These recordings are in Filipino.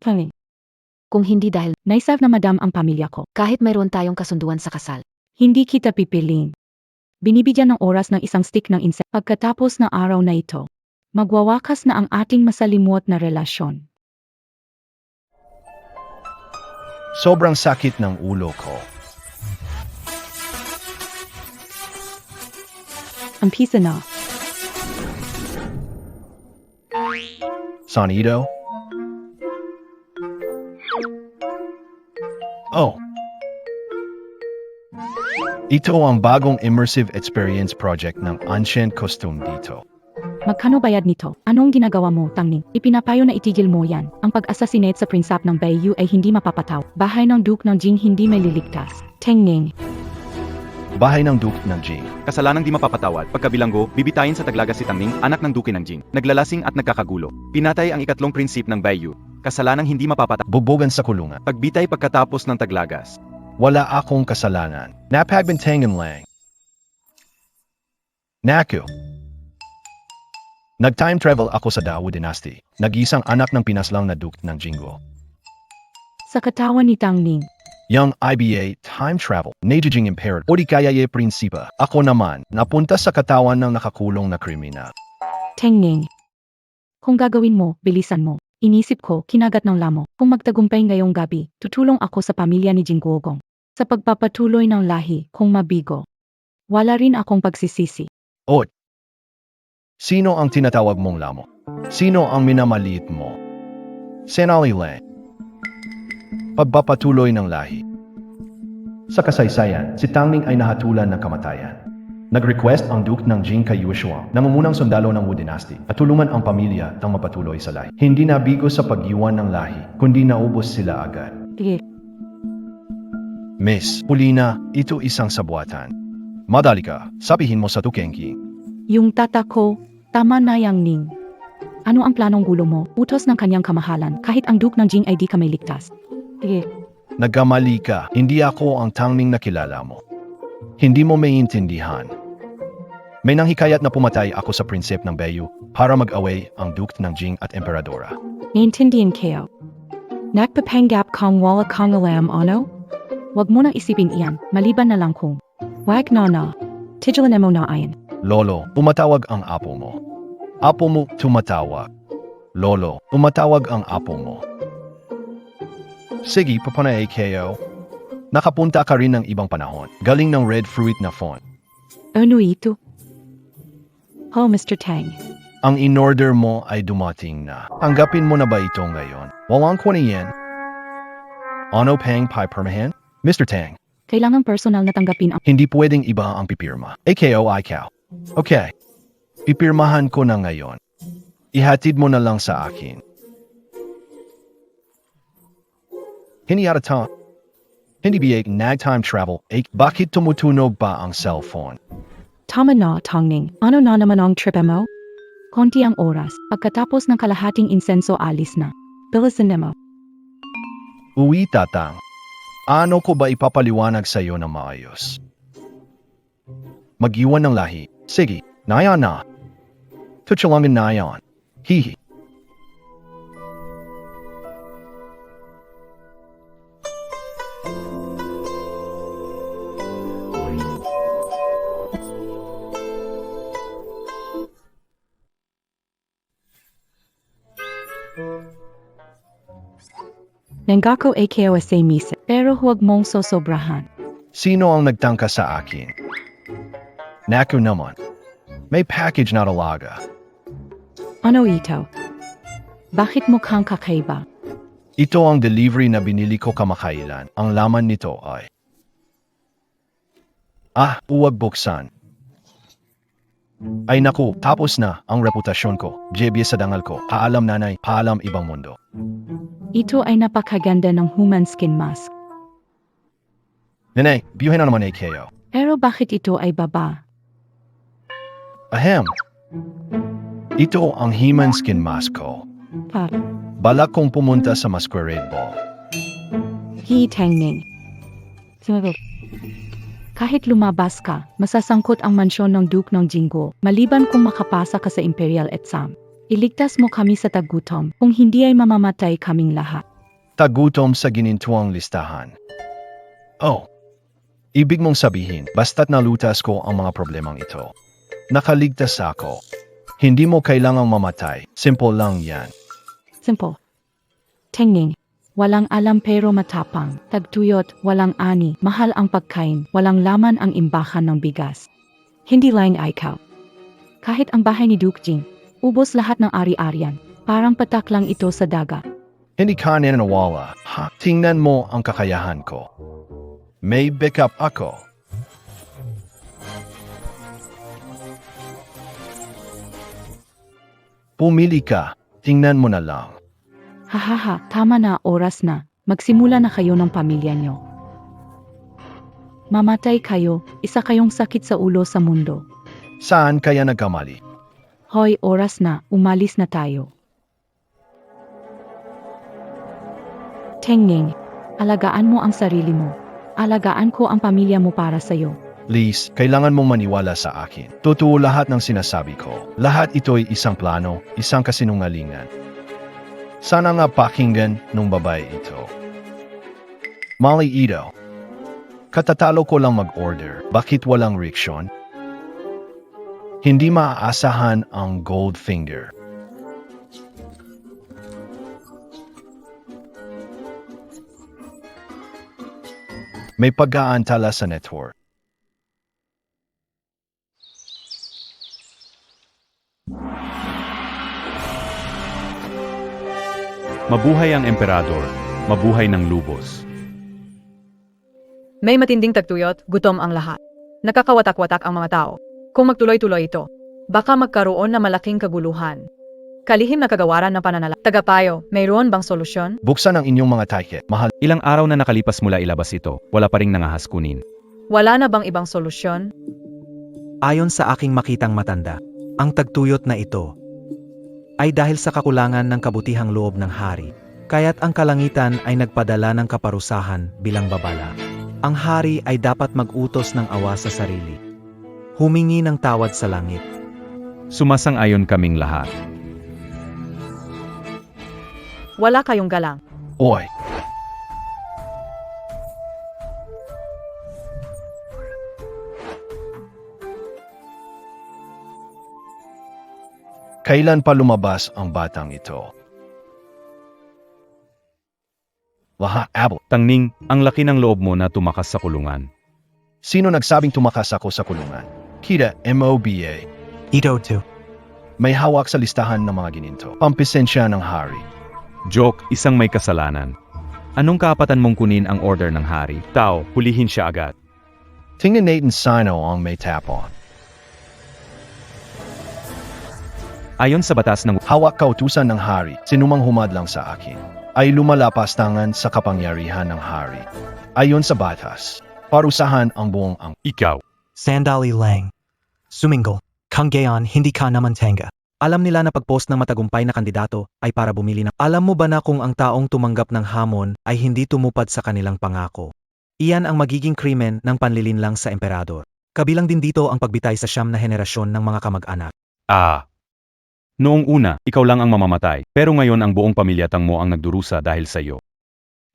Kami. Kung hindi dahil Naisave na madam ang pamilya ko. kahit mayroon tayong kasunduan sa kasal. Hindi kita pipiling. Binibigyan ng oras ng isang stick ng inset. Pagkatapos ng araw na ito, magwawakas na ang ating masalimuot na relasyon. Sobrang sakit ng ulo ko. Umpisa na. Sonido? Oh. Ito ang bagong immersive experience project ng Ancient Costume dito. Magkano bayad nito? Anong ginagawa mo, Tangning? Ipinapayo na itigil mo yan. Ang pag-assassinate sa prinsap ng Bayou ay hindi mapapataw. Bahay ng Duke ng Jing hindi may liligtas. Tengning. Bahay ng Duke ng Jing. Kasalanang di mapapatawad, pagkabilanggo, bibitayin sa Taglaga si Tangning, anak ng Duke ng Jing. Naglalasing at nagkakagulo. Pinatay ang ikatlong prinsip ng Bayou. Kasalanang hindi mapapatawad. Bubogan sa kulungan. Pagbitay pagkatapos ng Taglagas. Wala akong kasalanan. Napagbintangan lang. Naku. Nag-time travel ako sa Dao Dynasty. Nag-isang anak ng pinaslang na Duke ng Jinggo. Sa katawan ni Tangning, Yung IBA time travel, Najijing Imperator, o di kaya prinsipa. Ako naman, napunta sa katawan ng nakakulong na kriminal. Tengning. Kung gagawin mo, bilisan mo. Inisip ko, kinagat ng lamo. Kung magtagumpay ngayong gabi, tutulong ako sa pamilya ni Jinggogong. Sa pagpapatuloy ng lahi, kung mabigo. Wala rin akong pagsisisi. Ot. Sino ang tinatawag mong lamo? Sino ang minamaliit mo? Senali lang. Pagpapatuloy ng lahi. Sa kasaysayan, si Tangning ay nahatulan ng kamatayan. Nag-request ang Duke ng Jing kay Yue Shuang, nangungunang sundalo ng Wu Dynasty, at tulungan ang pamilya nang mapatuloy sa lahi. Hindi nabigo sa pag-iwan ng lahi, kundi naubos sila agad. Sige, Miss, Ulina, ito isang sabuatan. Madali ka, sabihin mo sa Tukengki. yung tata ko, tama na yang Ning. Ano ang planong gulo mo? Utos ng kanyang kamahalan, kahit ang Duke ng Jing ay di ka may ligtas. Sige, Nagkamali ka, hindi ako ang Tangning na kilala mo. Hindi mo maintindihan. May nanghikayat na pumatay ako sa prinsip ng Bayou para mag-away ang Duke ng Jing at Emperadora. naintindihan kayo. Nagpapanggap kang wala kang alam, ano? Huwag mo nang isipin iyan, maliban na lang kung. Wag na. Tigilan mo na ayan. Lolo, tumatawag ang apo mo. Apo mo, tumatawag. Lolo, tumatawag ang apo mo. Sige, papanay kayo. Nakapunta ka rin ng ibang panahon. Galing ng red fruit na font. Ano ito? Oh, Mr. Tang. Ang in-order mo ay dumating na. Tanggapin mo na ba ito ngayon? Walang ko na yan. Ano pang pipirmahan? Mr. Tang, Kailangang personal na tanggapin ang hindi pwedeng iba ang pipirma. AKO ikaw. Okay. Pipirmahan ko na ngayon. Ihatid mo na lang sa akin. Hindi ata. Hindi biyak nag-time travel. Bakit tumutunog ba ang cellphone? tama na, Tangning. Ano na naman ang trip mo? Konti ang oras. Pagkatapos ng kalahating insenso alis na. Bilisan mo. Uwi tatang. Ano ko ba ipapaliwanag sa iyo na maayos? Mag-iwan ng lahi. Sige, naya na. Tutulungan na yan. Hihi. Nangako AKO sa misa, pero huwag mong sosobrahan. Sino ang nagtangka sa akin? Naku naman. May package na talaga. Ano ito? Bakit mukhang kakaiba? Ito ang delivery na binili ko kamakailan. Ang laman nito ay... huwag buksan. Ay naku, tapos na ang reputasyon ko. JB sa dangal ko. Paalam nanay, paalam ibang mundo. Ito ay napakaganda ng human skin mask. Nenay, biyuhin na naman AKO. Pero bakit ito ay baba? Ahem. Ito ang human skin mask ko. Pa, Balak kong pumunta sa masquerade ball. Tangning. Sumagot. Kahit lumabas ka, masasangkot ang mansyon ng Duke ng Jinggo, maliban kung makapasa ka sa Imperial Exam. Iligtas mo kami sa tagutom, kung hindi ay mamamatay kaming lahat. tagutom sa ginintuang listahan. Oh, ibig mong sabihin, basta't nalutas ko ang mga problemang ito. Nakaligtas ako. Hindi mo kailangang mamatay. Simple lang yan. Simple. Tengning. Walang alam pero matapang. Tagtuyot, walang ani. Mahal ang pagkain. Walang laman ang imbakan ng bigas. Hindi lang ikaw. Kahit ang bahay ni Duke Jing, ubos lahat ng ari-arian. Parang patak lang ito sa daga. Hindi ka naniniwala. Ha? Tingnan mo ang kakayahan ko. May backup ako. Pumili ka. Tingnan mo na lang. Hahaha, tama na, oras na. Magsimula na kayo ng pamilya nyo. Mamatay kayo, isa kayong sakit sa ulo sa mundo. Saan kaya nagkamali? Hoy, oras na, umalis na tayo. Tengning, alagaan mo ang sarili mo. Alagaan ko ang pamilya mo para sa'yo. Liz, kailangan mong maniwala sa akin. Totoo lahat ng sinasabi ko. Lahat ito'y isang plano, isang kasinungalingan. Sana nga pakinggan nung babae ito. Mali ito. Katatalo ko lang mag-order. Bakit walang rickshaw? Hindi maaasahan ang Goldfinger. May pag-aantala sa network. Mabuhay ang emperador, mabuhay ng lubos. May matinding tagtuyot, gutom ang lahat. Nakakawatak-watak ang mga tao. Kung magtuloy-tuloy ito, baka magkaroon na malaking kaguluhan. Kalihim na kagawaran ng pananala. Tagapayo, mayroon bang solusyon? Buksan ang inyong mga ticket. Mahal. Ilang araw na nakalipas mula ilabas ito, wala pa ring nangahas kunin. Wala na bang ibang solusyon? Ayon sa aking makitang matanda, ang tagtuyot na ito ay dahil sa kakulangan ng kabutihang loob ng hari, kaya't ang kalangitan ay nagpadala ng kaparusahan bilang babala. Ang hari ay dapat mag-utos ng awa sa sarili. Humingi ng tawad sa langit. Sumasang-ayon kaming lahat. Wala kayong galang. Oy. Kailan pa lumabas ang batang ito? Lahat abot. Tangning, ang laki ng loob mo na tumakas sa kulungan. Sino nagsabing tumakas ako sa kulungan? Kita, MOBA. Ito too. May hawak sa listahan ng mga gininto. Pampisensya ng hari. Joke, isang may kasalanan. Anong kaapatan mong kunin ang order ng hari? Tao, hulihin siya agad. Tingnan natin sino ang may tapon. Ayon sa batas ng Hawak kautusan ng hari, sinumang humadlang sa akin, ay lumalapastangan sa kapangyarihan ng hari. Ayon sa batas, parusahan ang buong ang ikaw. Sandali lang. Sumingle. Kung gayon, hindi ka naman tenga. Alam nila na pag-post ng matagumpay na kandidato ay para bumili ng... Alam mo ba na kung ang taong tumanggap ng hamon ay hindi tumupad sa kanilang pangako? Iyan ang magiging krimen ng panlilinlang sa emperador. Kabilang din dito ang pagbitay sa 9 na henerasyon ng mga kamag-anak. Noong una, ikaw lang ang mamamatay, pero ngayon ang buong pamilyatang mo ang nagdurusa dahil sa iyo.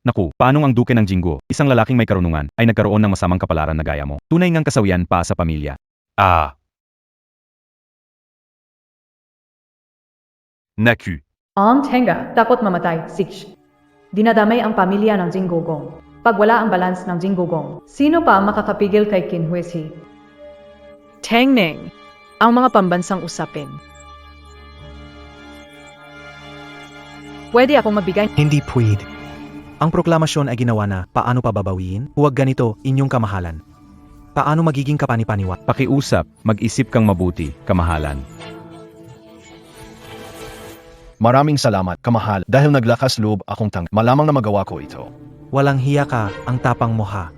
Naku, paano ang duke ng Jingguo, isang lalaking may karunungan, ay nagkaroon ng masamang kapalaran na gaya mo? Tunay ngang kasawian pa sa pamilya. Naku. Tenga, dapat mamatay, Sich. Dinadamay ang pamilya ng Jinggugong. Pag wala ang balance ng Jinggugong, sino pa ang makakapigil kay Qin Huishi? Tengning, ang mga pambansang usapin. Pwede akong magbigay. Hindi pwede. Ang proklamasyon ay ginawa na, paano pa babawiin? Huwag ganito, inyong kamahalan. Paano magiging kapanipaniwat? Pakiusap, mag-isip kang mabuti, kamahalan. Maraming salamat, kamahal, dahil naglakas loob akong malamang na magawa ko ito. Walang hiya ka, ang tapang mo ha.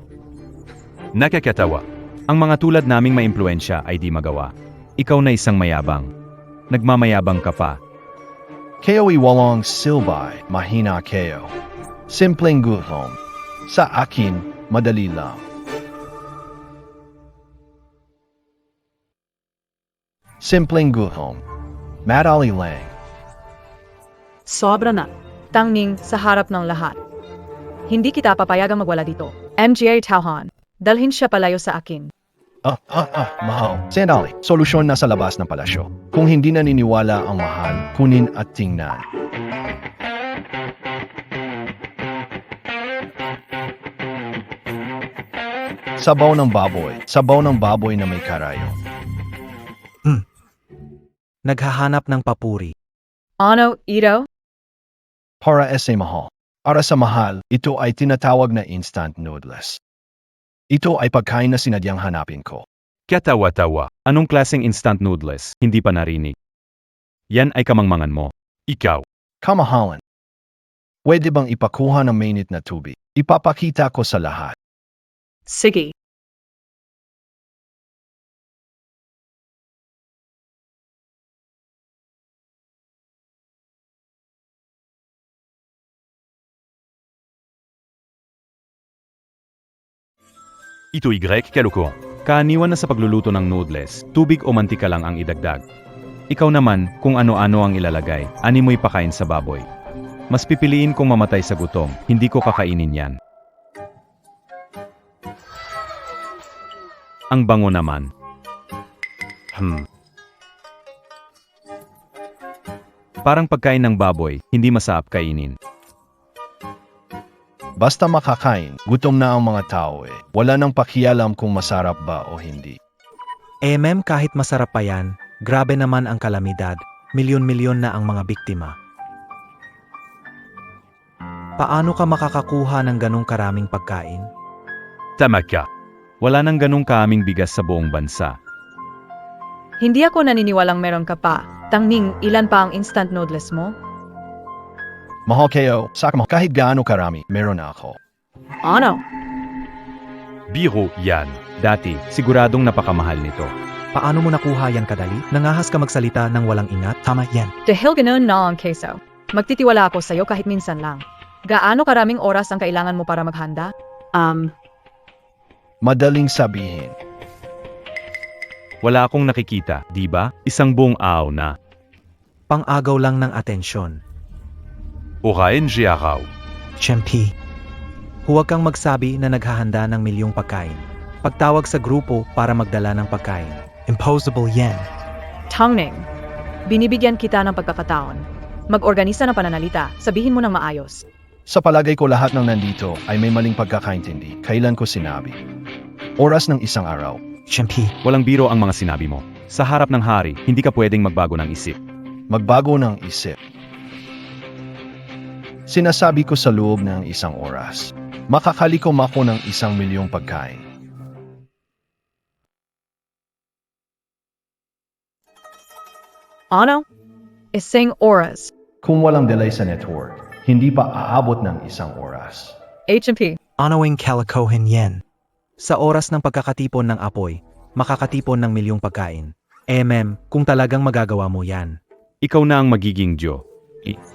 Nakakatawa. Ang mga tulad naming maimpluwensya ay di magawa. Ikaw na isang mayabang. Nagmamayabang ka pa. Kayo'y walang silbay, mahina kayo. Simpleng gutom. Sa akin, madali lang. Simpleng gutom. Madali lang. Sobra na. Tangning sa harap ng lahat. Hindi kita papayagang magwala dito. MGA Tauhan. Dalhin siya palayo sa akin. Mahal. Sandali, solusyon nasa labas ng palasyo. Kung hindi naniniwala ang mahal, kunin at tingnan. Sabaw ng baboy na may karayo. Naghahanap ng papuri. Ano, Ito? Para mahal. Para sa mahal, ito ay tinatawag na instant noodles. Ito ay pagkain na sinadyang hanapin ko. Katawa-tawa. Anong klaseng instant noodles? Hindi pa narinig. Yan ay kamangmangan mo. Ikaw. Kamahalan. Pwede bang ipakuha ng mainit na tubig? Ipapakita ko sa lahat. Sige. Ito Y, kalukuhan. Kaaniwan na sa pagluluto ng noodles, tubig o mantika lang ang idagdag. Ikaw naman, kung ano-ano ang ilalagay, ani mo'y pakain sa baboy. Mas pipiliin kong mamatay sa gutom, hindi ko kakainin yan. Ang bango naman. Parang pagkain ng baboy, hindi masarap kainin. Basta makakain, gutom na ang mga tao eh. Wala nang pakialam kung masarap ba o hindi. Kahit masarap pa yan, grabe naman ang kalamidad. Milyon-milyon na ang mga biktima. Paano ka makakakuha ng ganong karaming pagkain? Tama ka. Wala nang ganong kaaming bigas sa buong bansa. Hindi ako naniniwalang meron ka pa. Tangning, ilan pa ang instant noodles mo? Mahal kayo, kahit gaano karami, meron na ako. Ano? Biro yan. Dati, siguradong napakamahal nito. Paano mo nakuha yan kadali? Nangahas ka magsalita ng walang ingat? Tama yan. Dahil ganoon na ang keso. Magtitiwala ako sa'yo kahit minsan lang. Gaano karaming oras ang kailangan mo para maghanda? Madaling sabihin. Wala akong nakikita, di ba? Isang buong araw na. Pang-agaw lang ng atensyon. Ukain siya raw. Chempi. Huwag kang magsabi na naghahanda ng milyong pagkain. Pagtawag sa grupo para magdala ng pagkain. Impossible yan. Tangning. Binibigyan kita ng pagkakataon. Mag-organisa ng pananalita, sabihin mo ng maayos. Sa palagay ko lahat ng nandito ay may maling pagkakaintindi. Kailan ko sinabi? Oras ng isang araw. Chempi. Walang biro ang mga sinabi mo. Sa harap ng hari, hindi ka pwedeng magbago ng isip. Magbago ng isip. Sinasabi ko sa loob ng isang oras. Makakalikom ako ng 1,000,000 pagkain. Ano? Isang oras. Kung walang delay sa network, hindi pa aabot ng 1 oras. HMP. Anoing kalokohan yan. Sa oras ng pagkakatipon ng apoy, makakatipon ng milyong pagkain. Kung talagang magagawa mo yan. Ikaw na ang magiging Diyo.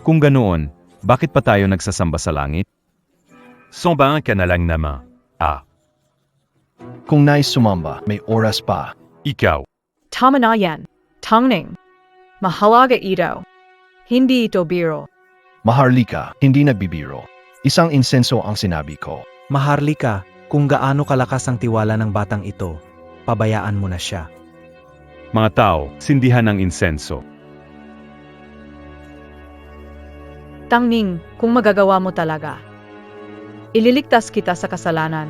Kung ganoon, bakit pa tayo nagsasamba sa langit? Sombaan ka na lang naman. Kung nais sumamba, may oras pa. Ikaw. Tama na yan. Tangning. Mahalaga ito. Hindi ito biro. Maharlika, hindi nagbibiro. Isang insenso ang sinabi ko. Maharlika, kung gaano kalakas ang tiwala ng batang ito, pabayaan mo na siya. Mga tao, sindihan ng insenso. Tangning, kung magagawa mo talaga. Ililigtas kita sa kasalanan.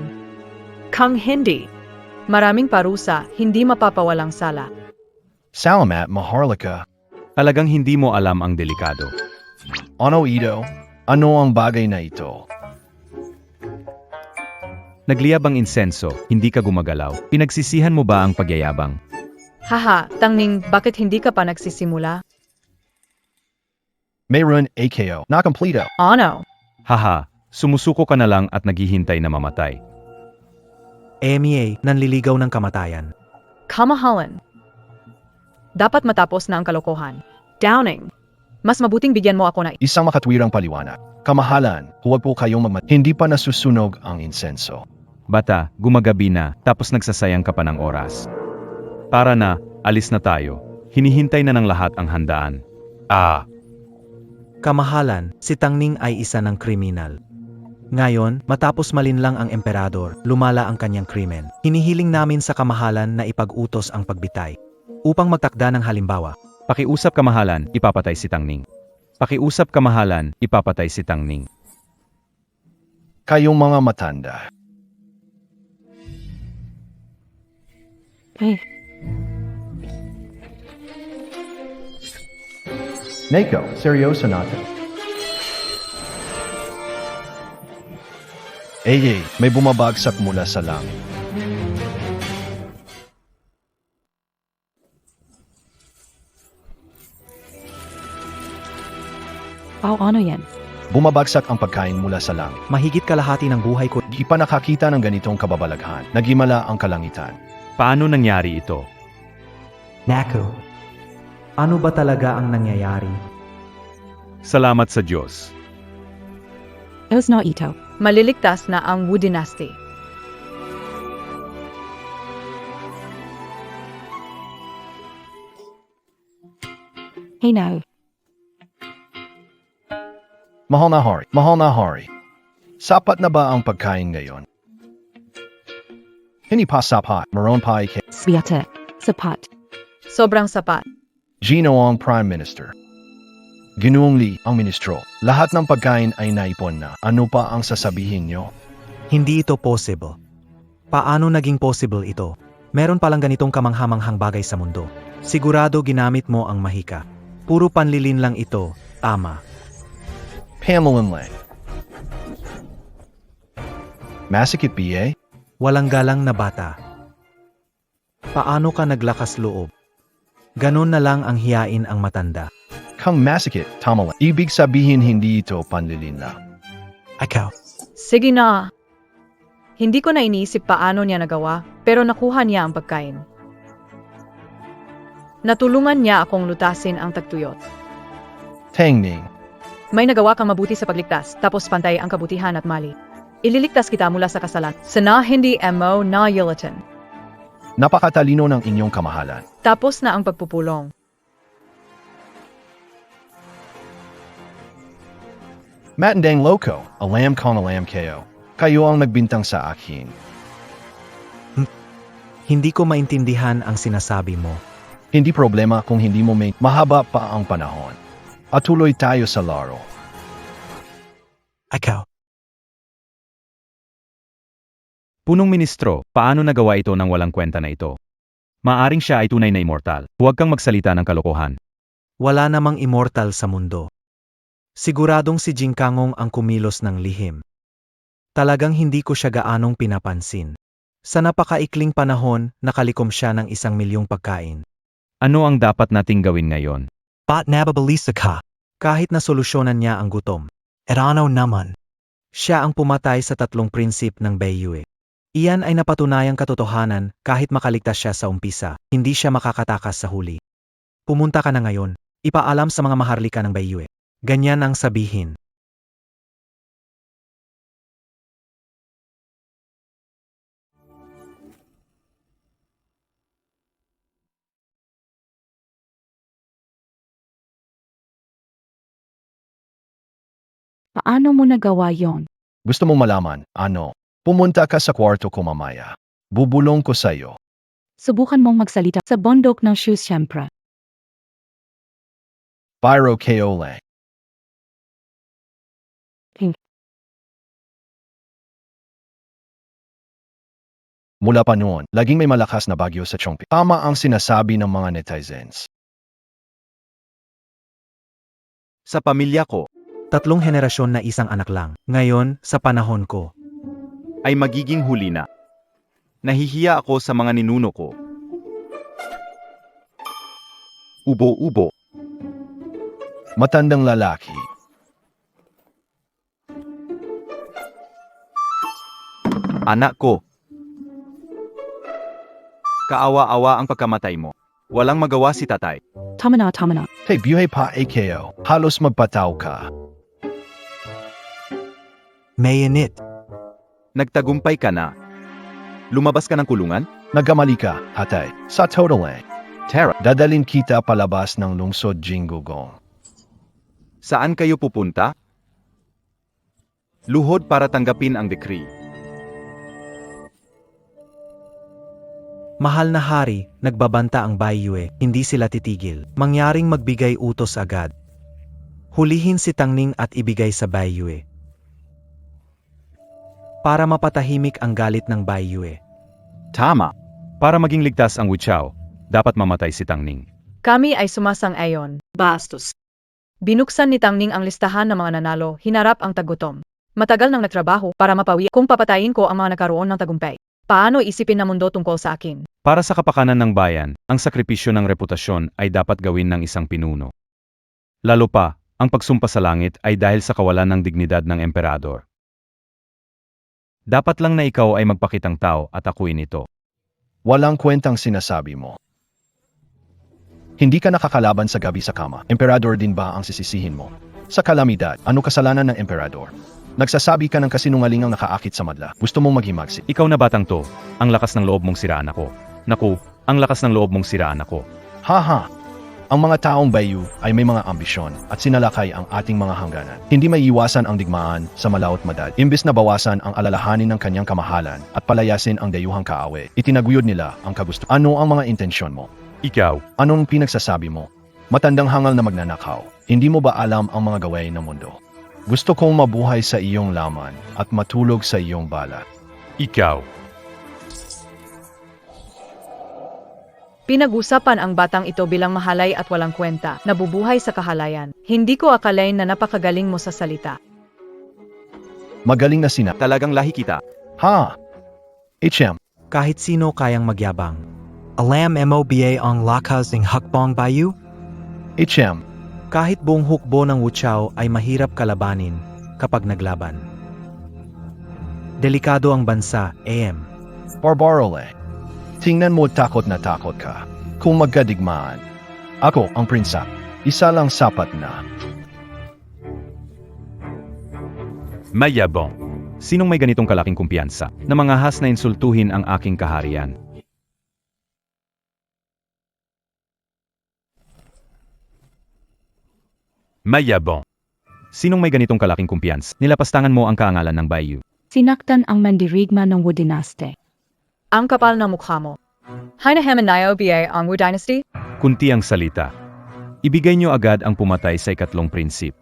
Kang hindi. Maraming parusa, hindi mapapawalang sala. Salamat, Maharlika. Talagang hindi mo alam ang delikado. Ano ito? Ano ang bagay na ito? Nagliyab ang insenso, hindi ka gumagalaw. Pinagsisihan mo ba ang pagyayabang? Haha, tangning, bakit hindi ka pa nagsisimula? Mayroon AKO, na completo. Ano? Haha, sumusuko ka na lang at naghihintay na mamatay. Nanliligaw ng kamatayan. Kamahalan. Dapat matapos na ang kalokohan. Downing. Mas mabuting bigyan mo ako na Isang makatwirang paliwanag. Kamahalan, huwag po kayong hindi pa nasusunog ang insenso. Bata, gumagabi na, tapos nagsasayang ka pa ng oras. Para na, alis na tayo. Hinihintay na ng lahat ang handaan. Kamahalan, si Tangning ay isa ng kriminal. Ngayon, matapos malinlang ang emperador, lumala ang kanyang krimen. Hinihiling namin sa kamahalan na ipag-utos ang pagbitay. Upang magtakda ng halimbawa, Pakiusap kamahalan, ipapatay si Tangning. Pakiusap kamahalan, ipapatay si Tangning. Kayong mga matanda. Eh, Neko, seryoso natin. May bumabagsak mula sa langit. ano yan? Bumabagsak ang pagkain mula sa langit. mahigit kalahati ng buhay ko. Di pa nakakita ng ganitong kababalaghan. Nagimala ang kalangitan. Paano nangyari ito? Naku, ano ba talaga ang nangyayari? Salamat sa Diyos. Eos no ito. Maliligtas na ang Wu Dynasty. Hey now. Mahal na hari. Sapat na ba ang pagkain ngayon? Hindi pa sapat. Meron pa ike. Sviata. Sapat. Sobrang sapat. Gino ang Prime Minister. Ginoong Lee ang ministro. Lahat ng pagkain ay naipon na. Ano pa ang sasabihin nyo? Hindi ito possible. Paano naging possible ito? Meron palang ganitong kamanghamanghang bagay sa mundo. Sigurado ginamit mo ang mahika. Puro panlilin lang ito, ama. Pamela Lang. Masikip BA? Walang galang na bata. Paano ka naglakas loob? Ganon na lang ang hiyain ang matanda. Kang masikip, tama lang. Ibig sabihin hindi ito panlilin lang. Ikaw, Sige na. Hindi ko na iniisip paano niya nagawa, pero nakuha niya ang pagkain. Natulungan niya akong lutasin ang tagtuyot. Tangning. May nagawa kang mabuti sa pagligtas, tapos pantay ang kabutihan at mali. Ililigtas kita mula sa kasalan. Sana hindi mo na yulatan. Napakatalino ng inyong kamahalan. Tapos na ang pagpupulong. Matandang loko, alam kayo. Kayo ang nagbintang sa akin. hindi ko maintindihan ang sinasabi mo. Hindi problema kung hindi mo may mahaba pa ang panahon. At tuloy tayo sa laro. Ikaw, Punong ministro, paano nagawa ito nang walang kwenta na ito? Maaring siya ay tunay na immortal. Huwag kang magsalita ng kalokohan. wala namang immortal sa mundo. Siguradong si Jingkangong ang kumilos ng lihim. Talagang hindi ko siya gaanong pinapansin. Sa napakaikling panahon, nakalikom siya ng 1,000,000 pagkain. Ano ang dapat nating gawin ngayon? Ba't nababalisa ka? Kahit na solusyonan niya ang gutom. Erano naman. Siya ang pumatay sa 3 prinsip ng Beiyue. Iyan ay napatunayang katotohanan kahit makaligtas siya sa umpisa, hindi siya makakatakas sa huli. Pumunta ka na ngayon, ipaalam sa mga maharlika ng Beiyue. Ganyan ang sabihin. Paano mo nagawa yon? Gusto mong malaman, ano? Pumunta ka sa kwarto ko mamaya. Bubulong ko sa'yo. Subukan mong magsalita sa bundok ng shoes siyempre. Pyro KO lang. Mula pa noon, laging may malakas na bagyo sa Chongping. Tama ang sinasabi ng mga netizens. Sa pamilya ko, 3 henerasyon na isang anak lang. Ngayon, sa panahon ko, ay magiging huli na. Nahihiya ako sa mga ninuno ko. Ubo-ubo. Matandang lalaki. Anak ko. Kaawa-awa ang pagkamatay mo. Walang magawa si tatay. Tama na. Hey, buhay pa AKO. Halos magpataw ka. may init. Nagtagumpay ka na. Lumabas ka ng kulungan? Nagkamali ka, hatay. Sa total lang. Tara, Dadalin kita palabas ng lungsod Jinggugong. saan kayo pupunta? Luhod para tanggapin ang decree. Mahal na hari, nagbabanta ang Baiyue, hindi sila titigil. Mangyaring magbigay utos agad. Hulihin si Tangning at ibigay sa Baiyue. Para mapatahimik ang galit ng Baiyue. Tama. Para maging ligtas ang Wuchao, dapat mamatay si Tangning. Kami ay sumasang-ayon. Bastos. Binuksan ni Tangning ang listahan ng mga nanalo, hinarap ang tagutom. Matagal nang nagtrabaho para mapawi kung papatayin ko ang mga nakaroon ng tagumpay. Paano isipin ng mundo tungkol sa akin? Para sa kapakanan ng bayan, ang sakripisyo ng reputasyon ay dapat gawin ng isang pinuno. Lalo pa, ang pagsumpa sa langit ay dahil sa kawalan ng dignidad ng emperador. Dapat lang na ikaw ay magpakitang tao at akuin ito. Walang kwentang sinasabi mo. Hindi ka nakakalaban sa gabi sa kama. Emperador din ba ang sisisihin mo? Sa kalamidad, ano kasalanan ng emperador? Nagsasabi ka ng kasinungalingang nakaakit sa madla. Gusto mong maghimagsi. Ikaw na batang to, ang lakas ng loob mong siraan ako. Naku, ang lakas ng loob mong siraan ako. Haha! Ang mga taong Bayu ay may mga ambisyon at sinalakay ang ating mga hangganan. Hindi may iwasan ang digmaan sa malaot madad. Imbis na bawasan ang alalahanin ng kanyang kamahalan at palayasin ang dayuhang kaawe, itinaguyod nila ang kagusto. Ano ang mga intensyon mo? Ikaw, Anong pinagsasabi mo? Matandang hangal na magnanakaw. Hindi mo ba alam ang mga gawain ng mundo? Gusto kong mabuhay sa iyong laman at matulog sa iyong balat. ikaw. Pinag-usapan ang batang ito bilang mahalay at walang kwenta, nabubuhay sa kahalayan. Hindi ko akalain na napakagaling mo sa salita. Magaling na sina. Talagang lahi kita. Ha! HM, Kahit sino kayang magyabang. Alam MOBA ang lakas ng hakbang Bayu? HM, Kahit buong hukbo ng Wuchao ay mahirap kalabanin kapag naglaban. Delikado ang bansa, AM. Barbarole. Tingnan mo takot na takot ka. Kung magkadigmaan. Ako ang prinsa. Isa lang sapat na. Mayabong. Sinong may ganitong kalaking kumpiyansa na mangahas na insultuhin ang aking kaharian? Mayabong. Sinong may ganitong kalaking kumpiyansa? Nilapastangan mo ang kaangalan ng Bayu. Sinaktan ang mandirigma ng Wu Dynasty. Ang kapal ng mukha mo. Hinahaman na OBA ang Wu Dynasty? Kunti ang salita. Ibigay niyo agad ang pumatay sa ikatlong prinsip.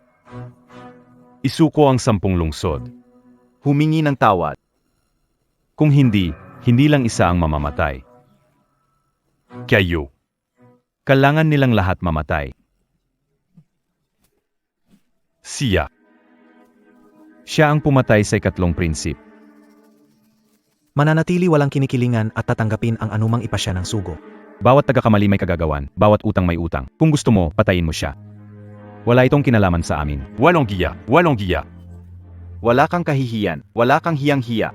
Isuko ang 10 lungsod. Humingi ng tawad. Kung hindi, hindi lang isa ang mamamatay. Kayo. Kailangan nilang lahat mamatay. Siya. Siya ang pumatay sa ikatlong prinsip. Mananatili walang kinikilingan at tatanggapin ang anumang ipasya ng sugo. Bawat tagakamali may kagagawan, bawat utang may utang. Kung gusto mo, patayin mo siya. Wala itong kinalaman sa amin. Walong giya, walong giya. Wala kang kahihiyan, wala kang hiyang-hiya.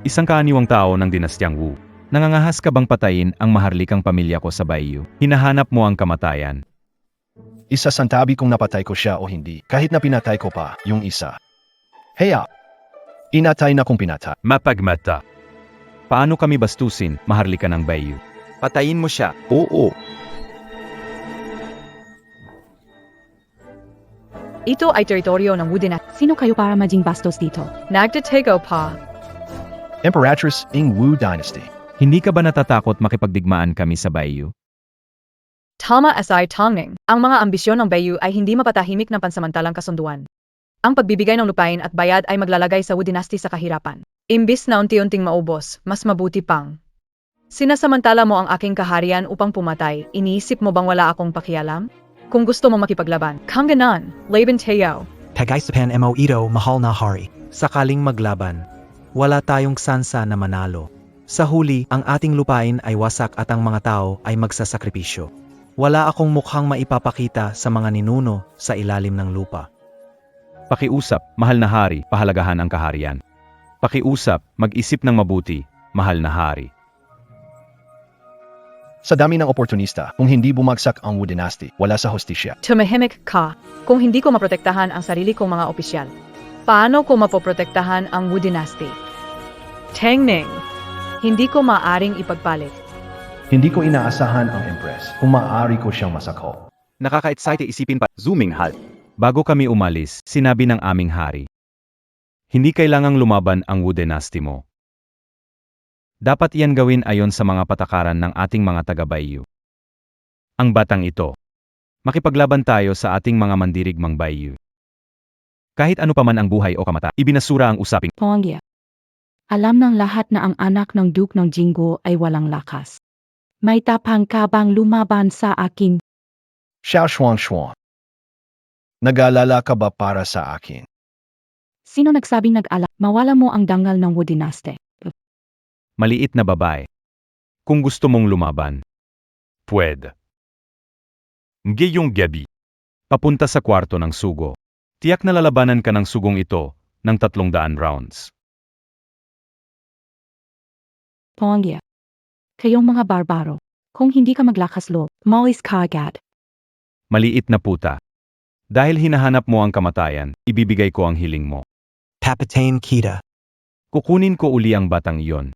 Isang kaaniwang tao ng dinastyang Wu. Nangangahas ka bang patayin ang maharlikang pamilya ko sa Bayu? Hinahanap mo ang kamatayan. Isasantabi kung napatay ko siya o hindi. Kahit na pinatay ko pa, yung isa. Heya! Inatay na kung pinatay. Mapagmata. Paano kami bastusin, maharlika ng Bayu? Patayin mo siya. Oo. Ito ay teritoryo ng Wu Dynasty. Sino kayo para maging bastos dito? Nagtatego pa. Emperatrix ng Wu Dynasty. Hindi ka ba natatakot makipagdigmaan kami sa Bayu? Tama asay Tangning. Ang mga ambisyon ng Bayu ay hindi mapatahimik ng pansamantalang kasunduan. Ang pagbibigay ng lupain at bayad ay maglalagay sa Wu Dynasty sa kahirapan. Imbis na unti-unting maubos, mas mabuti pang. Sinasamantala mo ang aking kaharian upang pumatay, iniisip mo bang wala akong pakialam? Kung gusto mo makipaglaban, kang ganan, Laban Teo. Tagaisapan mo ito, mahal na hari. Sakaling maglaban, wala tayong sansa na manalo. Sa huli, ang ating lupain ay wasak at ang mga tao ay magsasakripisyo. Wala akong mukhang maipapakita sa mga ninuno sa ilalim ng lupa. Pakiusap, mahal na hari, pahalagahan ang kaharian. Pakiusap, mag-isip ng mabuti, mahal na hari. Sa dami ng oportunista, kung hindi bumagsak ang Wu Dynasty, wala sa hostisya. Tumahimik ka kung hindi ko maprotektahan ang sarili kong mga opisyal. Paano ko mapoprotektahan ang Wu Dynasty? Tangning, hindi ko maaring ipagpalit. Hindi ko inaasahan ang Empress kung maaari ko siyang masakop. Nakaka-excite isipin pa, zooming halt. Bago kami umalis, sinabi ng aming hari. Hindi kailangang lumaban ang Wu dynasty mo. Dapat iyan gawin ayon sa mga patakaran ng ating mga taga-Baiyu. Ang batang ito. Makipaglaban tayo sa ating mga mandirigmang Baiyu. Kahit ano pa man ang buhay o kamatay, ibinasura ang usaping. Pongya. Alam ng lahat na ang anak ng Duke ng Jinggo ay walang lakas. May tapang ka bang lumaban sa akin? Xiao Shuang Shuang. Nag-aalala ka ba para sa akin? Sino nagsabing nag-ala? Mawala mo ang dangal ng Wu dynasty. Maliit na babae. Kung gusto mong lumaban, pwede. Ngayong gabi, papunta sa kwarto ng sugo. Tiyak na lalabanan ka ng sugong ito ng 300 rounds. Pongya. Kayong mga barbaro. Kung hindi ka maglakas loob, malis ka agad. Maliit na puta. Dahil hinahanap mo ang kamatayan, ibibigay ko ang hiling mo. Kapitain Kita. Kukunin ko uli ang batang iyon.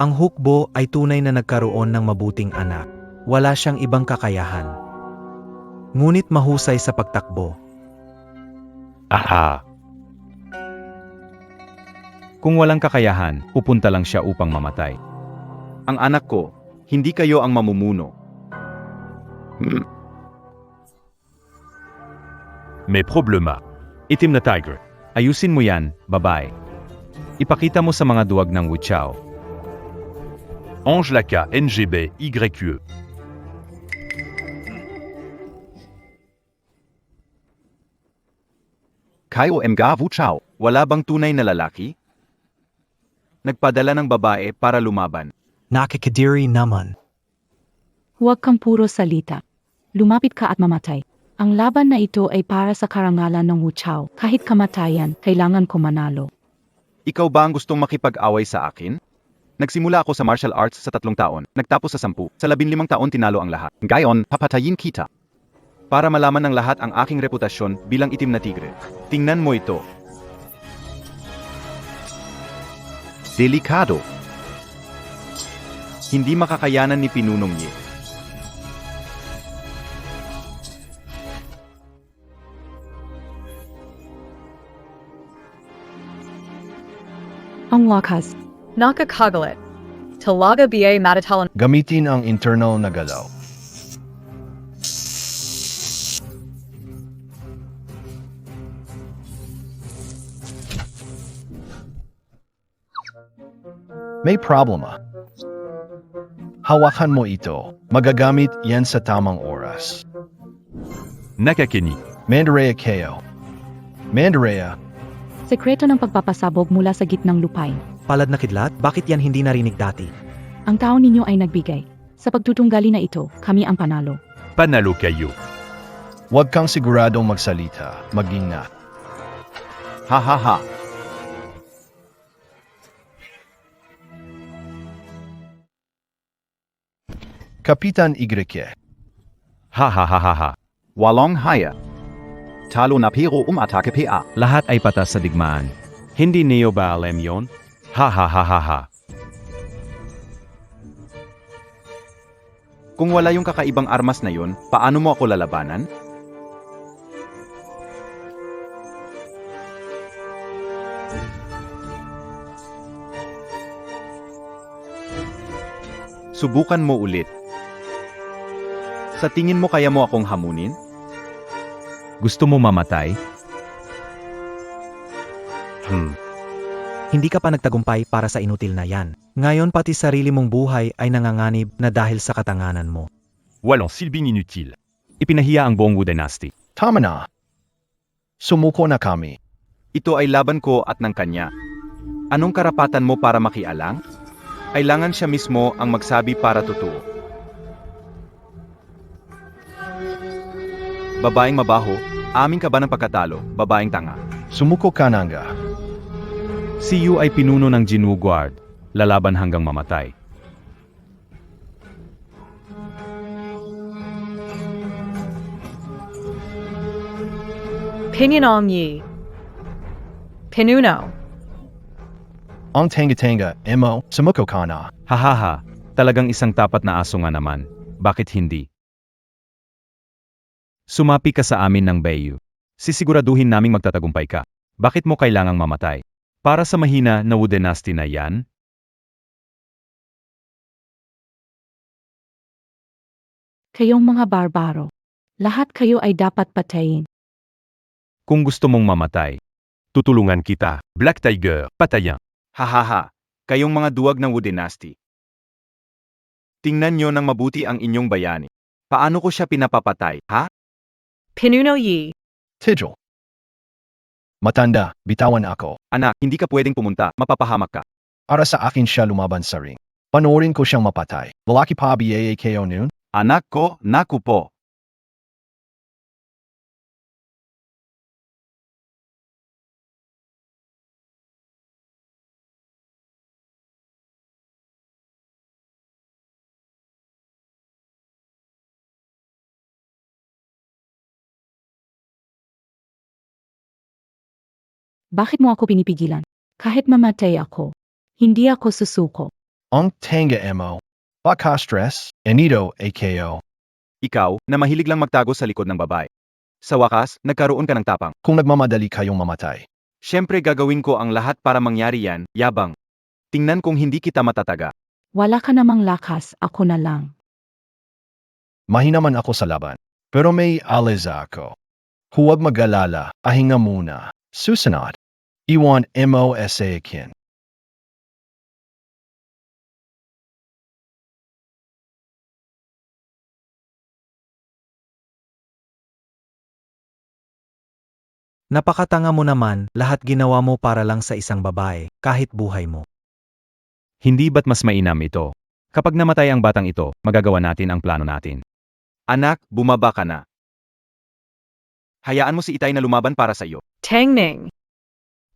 Ang hukbo ay tunay na nagkaroon ng mabuting anak. Wala siyang ibang kakayahan. Ngunit mahusay sa pagtakbo. Aha! Kung walang kakayahan, pupunta lang siya upang mamatay. Ang anak ko, hindi kayo ang mamumuno. May problema. Itim na tiger. Ayusin mo yan, babae. Ipakita mo sa mga duwag ng Wu Chao. Ange Laka NGB YE. Kayo mga Wu Chao, wala bang tunay na lalaki? Nagpadala ng babae para lumaban. Nakakadiri naman. Huwag kang puro salita. Lumapit ka at mamatay. Ang laban na ito ay para sa karangalan ng Wu Chao. Kahit kamatayan, kailangan ko manalo. Ikaw ba ang gustong makipag-away sa akin? Nagsimula ako sa martial arts sa 3 taon, nagtapos sa 10, sa 15 taon tinalo ang lahat. Ngayon, papatayin kita. Para malaman ng lahat ang aking reputasyon bilang itim na tigre. Tingnan mo ito. Delikado. Hindi makakayanan ni Pinunong Ye. Ang wakas. Nakakagalit. Talaga ba matatalan? Gamitin ang internal na galaw. May problema. Hawakan mo ito. Magagamit yan sa tamang oras. Nakakinig. Mandareya Keo. Mandareya. Sekreto ng pagpapasabog mula sa gitnang lupain. Palad na kidlat, bakit yan hindi narinig dati? Ang tao ninyo ay nagbigay. Sa pagtutunggali na ito, kami ang panalo. Panalo kayo. Huwag kang siguradong magsalita. Mag-ingat. Ha ha ha. Kapitan Igrike. Ha ha ha ha ha. Walong haya. Talo na pero umatake pa. Lahat ay patas sa digmaan. Hindi niyo ba alam yon? Ha ha ha ha ha. Kung wala yung kakaibang armas na yun, paano mo ako lalabanan? Subukan mo ulit. Sa tingin mo kaya mo akong hamunin? Gusto mo mamatay? Hindi ka pa nagtagumpay para sa inutil na yan. Ngayon pati sarili mong buhay ay nanganganib na dahil sa katanganan mo. Walang silbing inutil. Ipinahiya ang buong Wu dynasty. Tama na. Sumuko na kami. Ito ay laban ko at ng kanya. Anong karapatan mo para makialang? Kailangan siya mismo ang magsabi para totoo. Babaeng mabaho, amin ka ba ng pagkatalo, babaeng tanga? Sumuko ka na nga. Si Yu ay pinuno ng Jinwu Guard, lalaban hanggang mamatay. Pinunong Yi. Pinuno. Ang tanga-tanga, Emo, sumuko ka na. Hahaha, talagang isang tapat na aso nga naman. Bakit hindi? Sumapi ka sa amin ng Bayu. Sisiguraduhin naming magtatagumpay ka. Bakit mo kailangang mamatay? Para sa mahina na Wu Dynasty na yan? Kayong mga barbaro. Lahat kayo ay dapat patayin. Kung gusto mong mamatay, tutulungan kita. Black Tiger, patayan. Hahaha, kayong mga duwag ng Wu Dynasty. Tingnan nyo ng mabuti ang inyong bayani. Paano ko siya pinapapatay, ha? Pinuno Yi. Tigil. Matanda, bitawan ako. Anak, hindi ka pwedeng pumunta, mapapahamak ka. Para sa akin siya lumaban sa ring. Panoorin ko siyang mapatay. Lalaki pa BAAKO noon? Anak ko, naku po. Bakit mo ako pinipigilan? Kahit mamatay ako, hindi ako susuko. Ang tanga mo. Baka stress, Enito AKO. Ikaw, na mahilig lang magtago sa likod ng babae. Sa wakas, nagkaroon ka ng tapang. Kung nagmamadali kayong mamatay. Siyempre gagawin ko ang lahat para mangyari yan, yabang. Tingnan kung hindi kita matataga. Wala ka namang lakas, ako na lang. Mahinaman ako sa laban. Pero may aliza ako. Huwag mag-alala, pahinga muna. Susunod. Iwan mo sa akin. Napakatanga mo naman, lahat ginawa mo para lang sa isang babae, kahit buhay mo. Hindi ba't mas mainam ito? Kapag namatay ang batang ito, magagawa natin ang plano natin. Anak, bumaba ka na. Hayaan mo si Itay na lumaban para sa iyo. Tangning.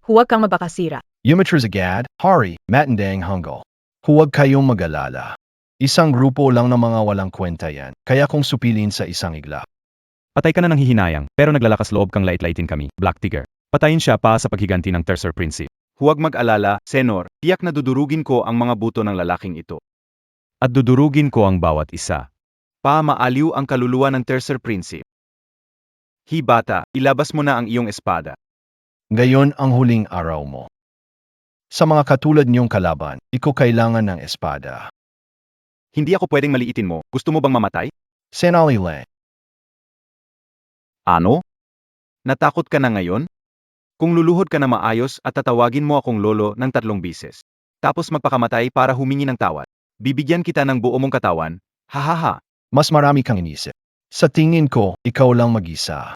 Huwag kang mabakasira. Yumatras agad, Hari, Matandang Hunggal. Huwag kayong mag-alala. Isang grupo lang ng mga walang kwenta yan, kaya kung supilin sa isang igla. Patay ka na ng hihinayang, pero naglalakas loob kang lait-laitin kami, Black Tiger. Patayin siya pa sa paghiganti ng Tercer Prince. Huwag mag-alala, Senor, tiyak na dudurugin ko ang mga buto ng lalaking ito. At dudurugin ko ang bawat isa. Maaliw ang kaluluwa ng Tercer Prince. Bata, ilabas mo na ang iyong espada. Ngayon ang huling araw mo. Sa mga katulad niyong kalaban, ikaw kailangan ng espada. Hindi ako pwedeng maliitin mo, gusto mo bang mamatay? Senali lang. Ano? Natakot ka na ngayon? Kung luluhod ka na maayos at tatawagin mo akong lolo ng 3 bises. Tapos magpakamatay para humingi ng tawad. Bibigyan kita ng buo mong katawan, hahaha. Mas marami kang inisip. Sa tingin ko, ikaw lang mag-isa.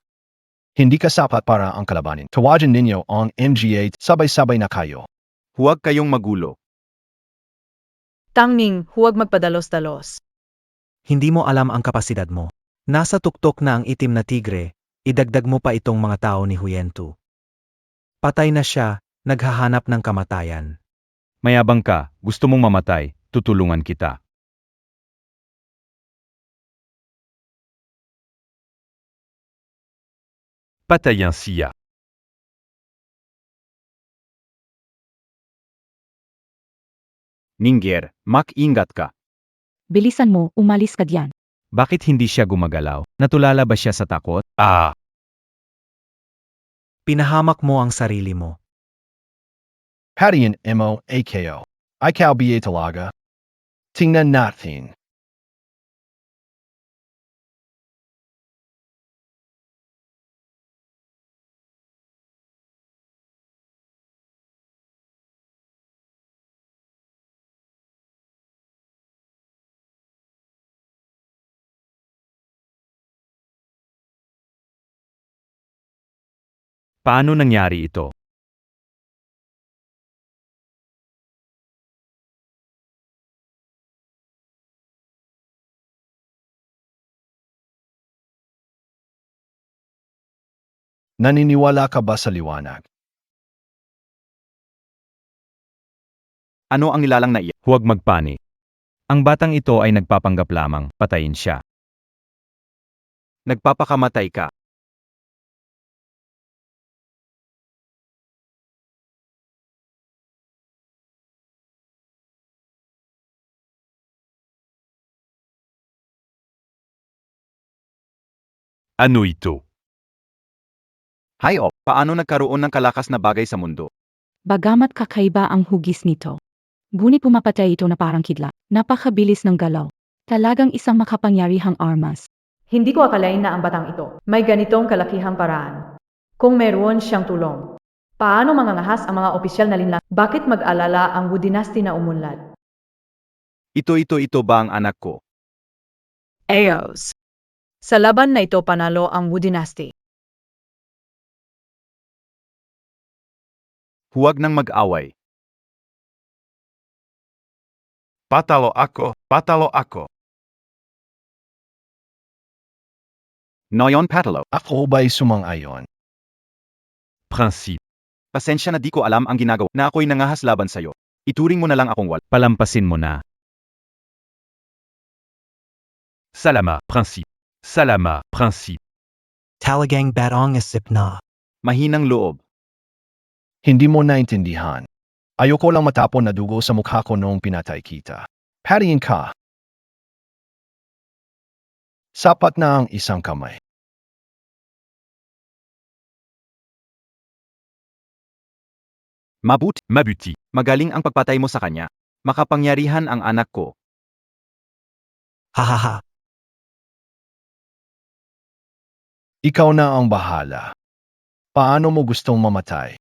Hindi ka sapat para ang kalabanin. Tawagan ninyo ang MGA, sabay-sabay na kayo. Huwag kayong magulo. Tangning, huwag magpadalos-dalos. Hindi mo alam ang kapasidad mo. Nasa tuktok na ang itim na tigre, idagdag mo pa itong mga tao ni Huyentu. Patay na siya, naghahanap ng kamatayan. Mayabang ka, gusto mong mamatay, tutulungan kita. Patayan siya. Ninger, mag-ingat ka. Bilisan mo, umalis ka diyan. Bakit hindi siya gumagalaw? Natulala ba siya sa takot? Pinahamak mo ang sarili mo. Patayin mo AKO. Ikaw ba talaga? Tingnan natin. Paano nangyari ito? Naniniwala ka ba sa liwanag? Ano ang nilalang na iyan? Huwag magpanik. Ang batang ito ay nagpapanggap lamang, patayin siya. Nagpapakamatay ka. Ano ito? Hayop, paano nagkaroon ng kalakas na bagay sa mundo? Bagamat kakaiba ang hugis nito. Ngunit pumapatay ito na parang kidlat. Napakabilis ng galaw. Talagang isang makapangyarihang armas. Hindi ko akalain na ang batang ito may ganitong kalakihang paraan. Kung meron siyang tulong, paano mangangahas ang mga opisyal na linlang? Bakit mag-alala ang Wu Dynasty na umunlad? Ito ba ang anak ko? Eos. Sa laban na ito panalo ang Wu Dynasty. Huwag nang mag-away. Patalo ako, patalo ako. Noyon Patalo, Ako ba'y sumang-ayon? Prinsip. pasensya na di ko alam ang ginagawa na ako'y nangahas laban sa'yo. Ituring mo na lang akong wal. Palampasin mo na. Salama, prinsip. Salama, prinsip. Talagang batong isip na. Mahinang loob. Hindi mo naintindihan. Ayoko lang matapon na dugo sa mukha ko noong pinatay kita. Patayin ka. Sapat na ang isang kamay. Mabuti. Magaling ang pagpatay mo sa kanya. Makapangyarihan ang anak ko. Hahaha. Ikaw na ang bahala. Paano mo gustong mamatay?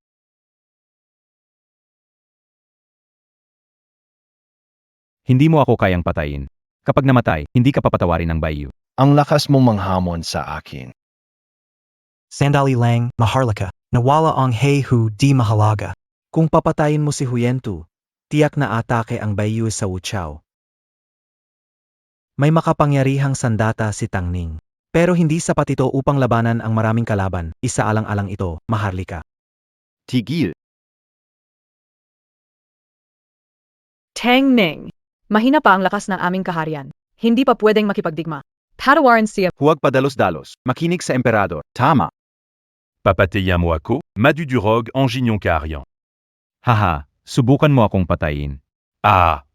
Hindi mo ako kayang patayin. Kapag namatay, hindi ka papatawarin ng Bayou. Ang lakas mong manghamon sa akin. Sandali lang, Maharlika. Nawala ang Hehu di mahalaga. Kung papatayin mo si Huyentu, tiyak na atake ang Bayou sa Wuchao. May makapangyarihang sandata si Tangning. Pero hindi sapat ito upang labanan ang maraming kalaban. Isaalang-alang ito, Maharlika. Tigil. Tengning. Mahina pa ang lakas ng aming kaharian. Hindi pa pwedeng makipagdigma. Patawarin siya. Huwag padalos-dalos. Makinig sa emperador. Tama. Papatayan mo ako, Madu Durog Angignon Carian. Haha, subukan mo akong patayin. Ah.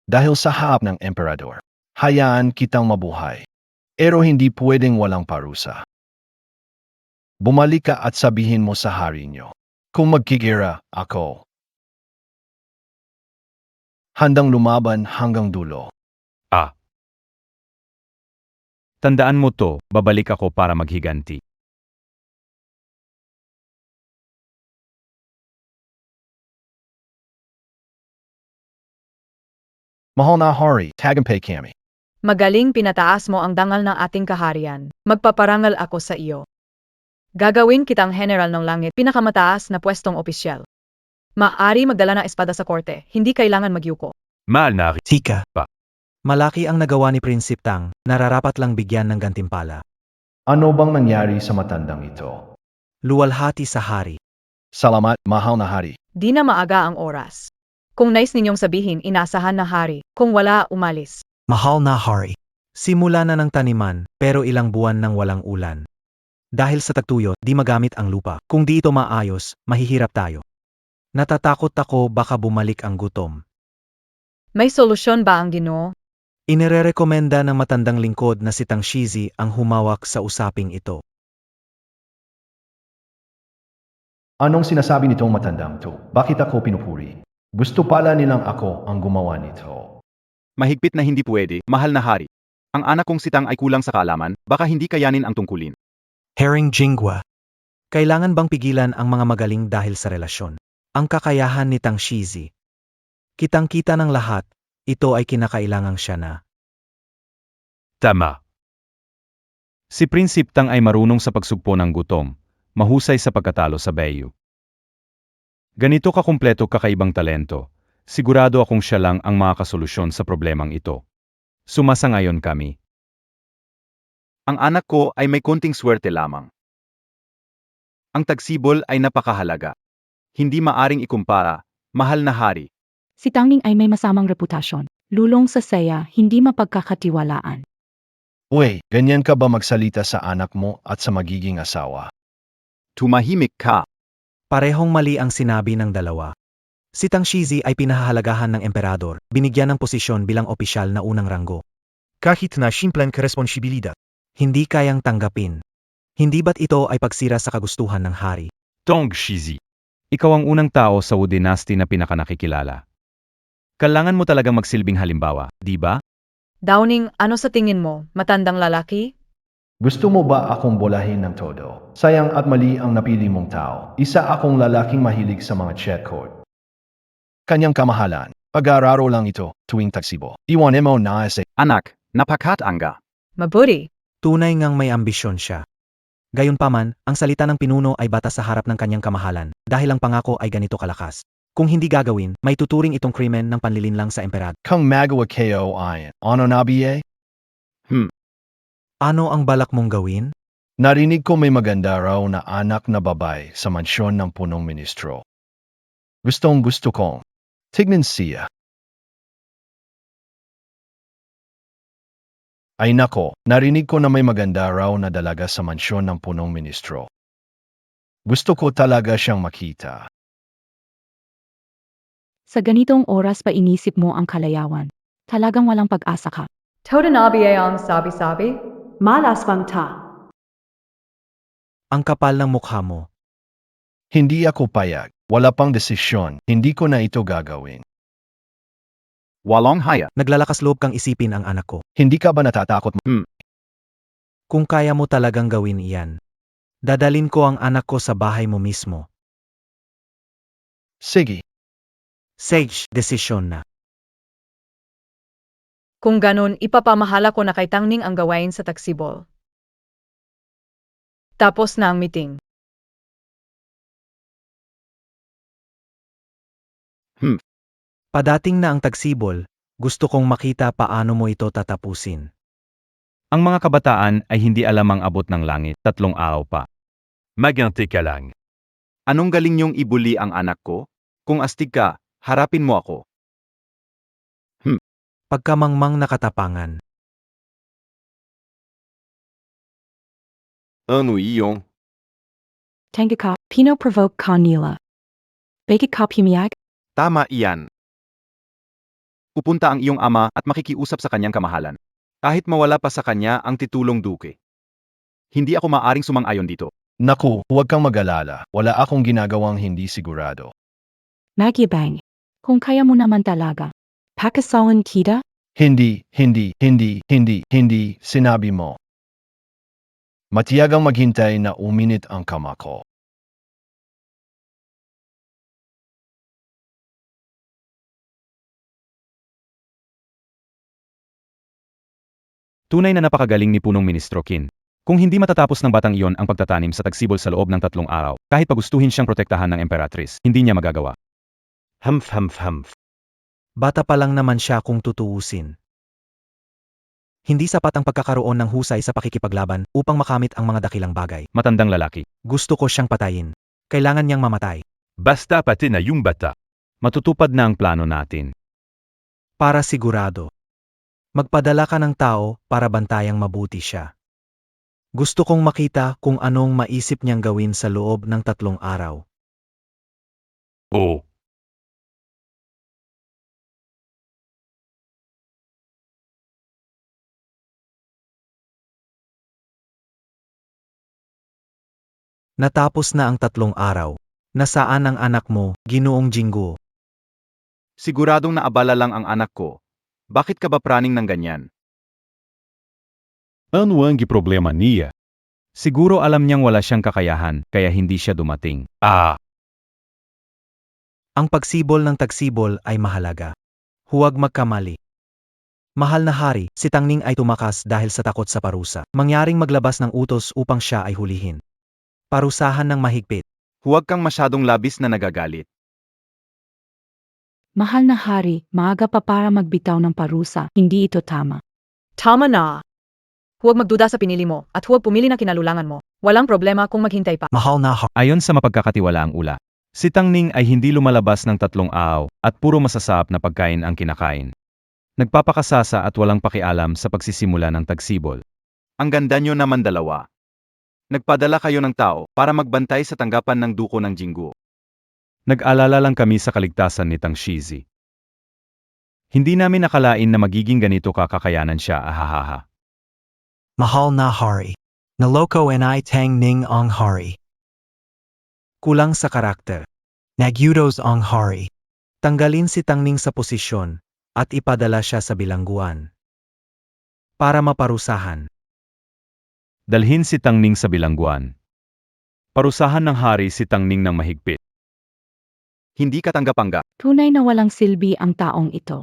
Dahil sa harap ng emperador, hayaan kitang mabuhay. Pero hindi pwedeng walang parusa. Bumalik ka at sabihin mo sa hari niyo. Kung magkikira ako, handang lumaban hanggang dulo. Tandaan mo to, babalik ako para maghiganti. Mahal na hari, tagumpay kami. Magaling pinataas mo ang dangal ng ating kaharian. Magpaparangal ako sa iyo. Gagawin kitang general ng langit, pinakamataas na pwestong opisyal. Maari magdala ng espada sa korte, hindi kailangan magyuko. Mahal na rin. Tika. Pa. Malaki ang nagawa ni Prinsip Tang, nararapat lang bigyan ng gantimpala. Ano bang nangyari sa matandang ito? Luwalhati sa hari. Salamat, mahal na hari. Di na maaga ang oras. Kung nais ninyong sabihin, inasahan na hari. Kung wala, umalis. Mahal na hari. Simula na ng taniman, pero ilang buwan nang walang ulan. Dahil sa tagtuyot, di magamit ang lupa. Kung di ito maayos, mahihirap tayo. Natatakot ako baka bumalik ang gutom. May solusyon ba ang Ginoo? Inirerekomenda ng matandang lingkod na si Tang Shizi ang humawak sa usaping ito. Anong sinasabi nitong matandang to? Bakit ako pinupuri? Gusto pala nilang ako ang gumawa nito. Mahigpit na hindi pwede, mahal na hari. Ang anak kong sitang ay kulang sa kaalaman, baka hindi kayanin ang tungkulin. Herring Jingwa. Kailangan bang pigilan ang mga magaling dahil sa relasyon? Ang kakayahan ni Tang Shizi. Kitang-kita ng lahat, ito ay kinakailangang siya na. Tama. Si Prinsip Tang ay marunong sa pagsugpo ng gutom, mahusay sa pagkatalo sa Bayou. Ganito kakumpleto kakaibang talento, sigurado akong siya lang ang makakasolusyon sa problemang ito. Sumasangayon kami. Ang anak ko ay may konting swerte lamang. Ang tagsibol ay napakahalaga. Hindi maaring ikumpara, mahal na hari. Si Tangning ay may masamang reputasyon. Lulong sa saya, hindi mapagkakatiwalaan. Uy, ganyan ka ba magsalita sa anak mo at sa magiging asawa? Tumahimik ka. Parehong mali ang sinabi ng dalawa. Si Tang Shizi ay pinahahalagahan ng emperador, binigyan ng posisyon bilang opisyal na unang ranggo. Kahit na simpleng responsibilidad. Hindi kayang tanggapin. Hindi ba't ito ay pagsira sa kagustuhan ng hari? Tong Shizi. Ikaw ang unang tao sa Wu Dynasty na pinakanakikilala. Kailangan mo talagang magsilbing halimbawa, di ba? Downing, ano sa tingin mo? Matandang lalaki? Gusto mo ba akong bolahin ng todo? Sayang at mali ang napili mong tao. Isa akong lalaking mahilig sa mga cheat code. Kanyang kamahalan. Pag-aararo lang ito tuwing taksibo. Iwanin mo na sa Anak, napakatanga. Mabuti. Tunay ngang may ambisyon siya. Gayunpaman, ang salita ng pinuno ay batas sa harap ng kanyang kamahalan, dahil ang pangako ay ganito kalakas. Kung hindi gagawin, may tuturing itong krimen ng panlilinlang sa emperador. kung magawa kayo ayon. Ano nabiye? Ano ang balak mong gawin? Narinig ko may maganda raw na anak na babae sa mansyon ng punong ministro. Gustong gusto kong tignan siya. Ay nako, narinig ko na may maganda raw na dalaga sa mansyon ng punong ministro. Gusto ko talaga siyang makita. Sa ganitong oras pa inisip mo ang kalayawan. Talagang walang pag-asa ka. Toda nabiye ang sabi-sabi? Malas bang ta? Ang kapal ng mukha mo. Hindi ako payag. Wala pang desisyon. Hindi ko na ito gagawin. Walong haya. Naglalakas loob kang isipin ang anak ko. Hindi ka ba natatakot? Kung kaya mo talagang gawin iyan, dadalin ko ang anak ko sa bahay mo mismo. Sige. Sage, desisyon na. Kung ganun, ipapamahala ko na kay Tangning ang gawain sa taksibol. Tapos na ang meeting. Padating na ang tagsibol, gusto kong makita paano mo ito tatapusin. Ang mga kabataan ay hindi alam ang abot ng langit, 3 araw pa. Magante ka lang. Anong galing niyong ibuli ang anak ko? Kung astig ka, harapin mo ako. Pagkamangmang nakatapangan. Ano iyong? Tenga ka, pino-provoke ka nila. Bakit ka pumiyag? Tama iyan. Pupunta ang iyong ama at makikiusap sa kanyang kamahalan. Kahit mawala pa sa kanya ang titulong duke. Hindi ako maaring sumang-ayon dito. Naku, huwag kang mag-alala. Wala akong ginagawang hindi sigurado. Magyabang. Kung kaya mo naman talaga. Pakasalan kita? Hindi, sinabi mo. Matiyagang maghintay na uminit ang kama ko. Tunay na napakagaling ni punong ministro Qin. Kung hindi matatapos ng batang iyon ang pagtatanim sa tagsibol sa loob ng 3 araw, kahit pagustuhin siyang protektahan ng emperatrice, hindi niya magagawa. Humph. Bata pa lang naman siya kung tutuusin. Hindi sapat ang pagkakaroon ng husay sa pakikipaglaban upang makamit ang mga dakilang bagay. Matandang lalaki. Gusto ko siyang patayin. Kailangan niyang mamatay. Basta pati na yung bata. Matutupad na ang plano natin. Para sigurado. Magpadala ka ng tao para bantayang mabuti siya. Gusto kong makita kung anong maisip niyang gawin sa loob ng 3 araw. Oo. Natapos na ang 3 araw. Nasaan ang anak mo, Ginoong Jinggo? Siguradong naabala lang ang anak ko. Bakit ka ba praning ng ganyan? Ano ang problema niya? Siguro alam niyang wala siyang kakayahan, kaya hindi siya dumating. Ang pagsibol ng tagsibol ay mahalaga. Huwag magkamali. Mahal na hari, si Tangning ay tumakas dahil sa takot sa parusa. Mangyaring maglabas ng utos upang siya ay hulihin. Parusahan ng mahigpit. Huwag kang masyadong labis na nagagalit. Mahal na hari, maaga pa para magbitaw ng parusa. Hindi ito tama. Tama na. Huwag magduda sa pinili mo at huwag pumili na kinalulangan mo. Walang problema kung maghintay pa. Mahal na hari. Ayon sa mapagkakatiwalaang ula, si Tangning ay hindi lumalabas ng 3 araw at puro masasarap na pagkain ang kinakain. Nagpapakasasa at walang pakialam sa pagsisimula ng tagsibol. Ang ganda nyo naman dalawa. Nagpadala kayo ng tao para magbantay sa tanggapan ng duko ng Jinggo. Nag-alala lang kami sa kaligtasan ni Tang Shizi. Hindi namin nakalain na magiging ganito kakayanan siya, ahahaha. Mahal na hari. Naloko and I Tang Ning ang hari. Kulang sa karakter. Nagyudos ang hari. Tanggalin si Tang Ning sa posisyon at ipadala siya sa bilangguan. Para maparusahan. Dalhin si Tangning sa bilangguan. Parusahan ng hari si Tangning ng mahigpit. Hindi katanggap-tanggap. Tunay na walang silbi ang taong ito.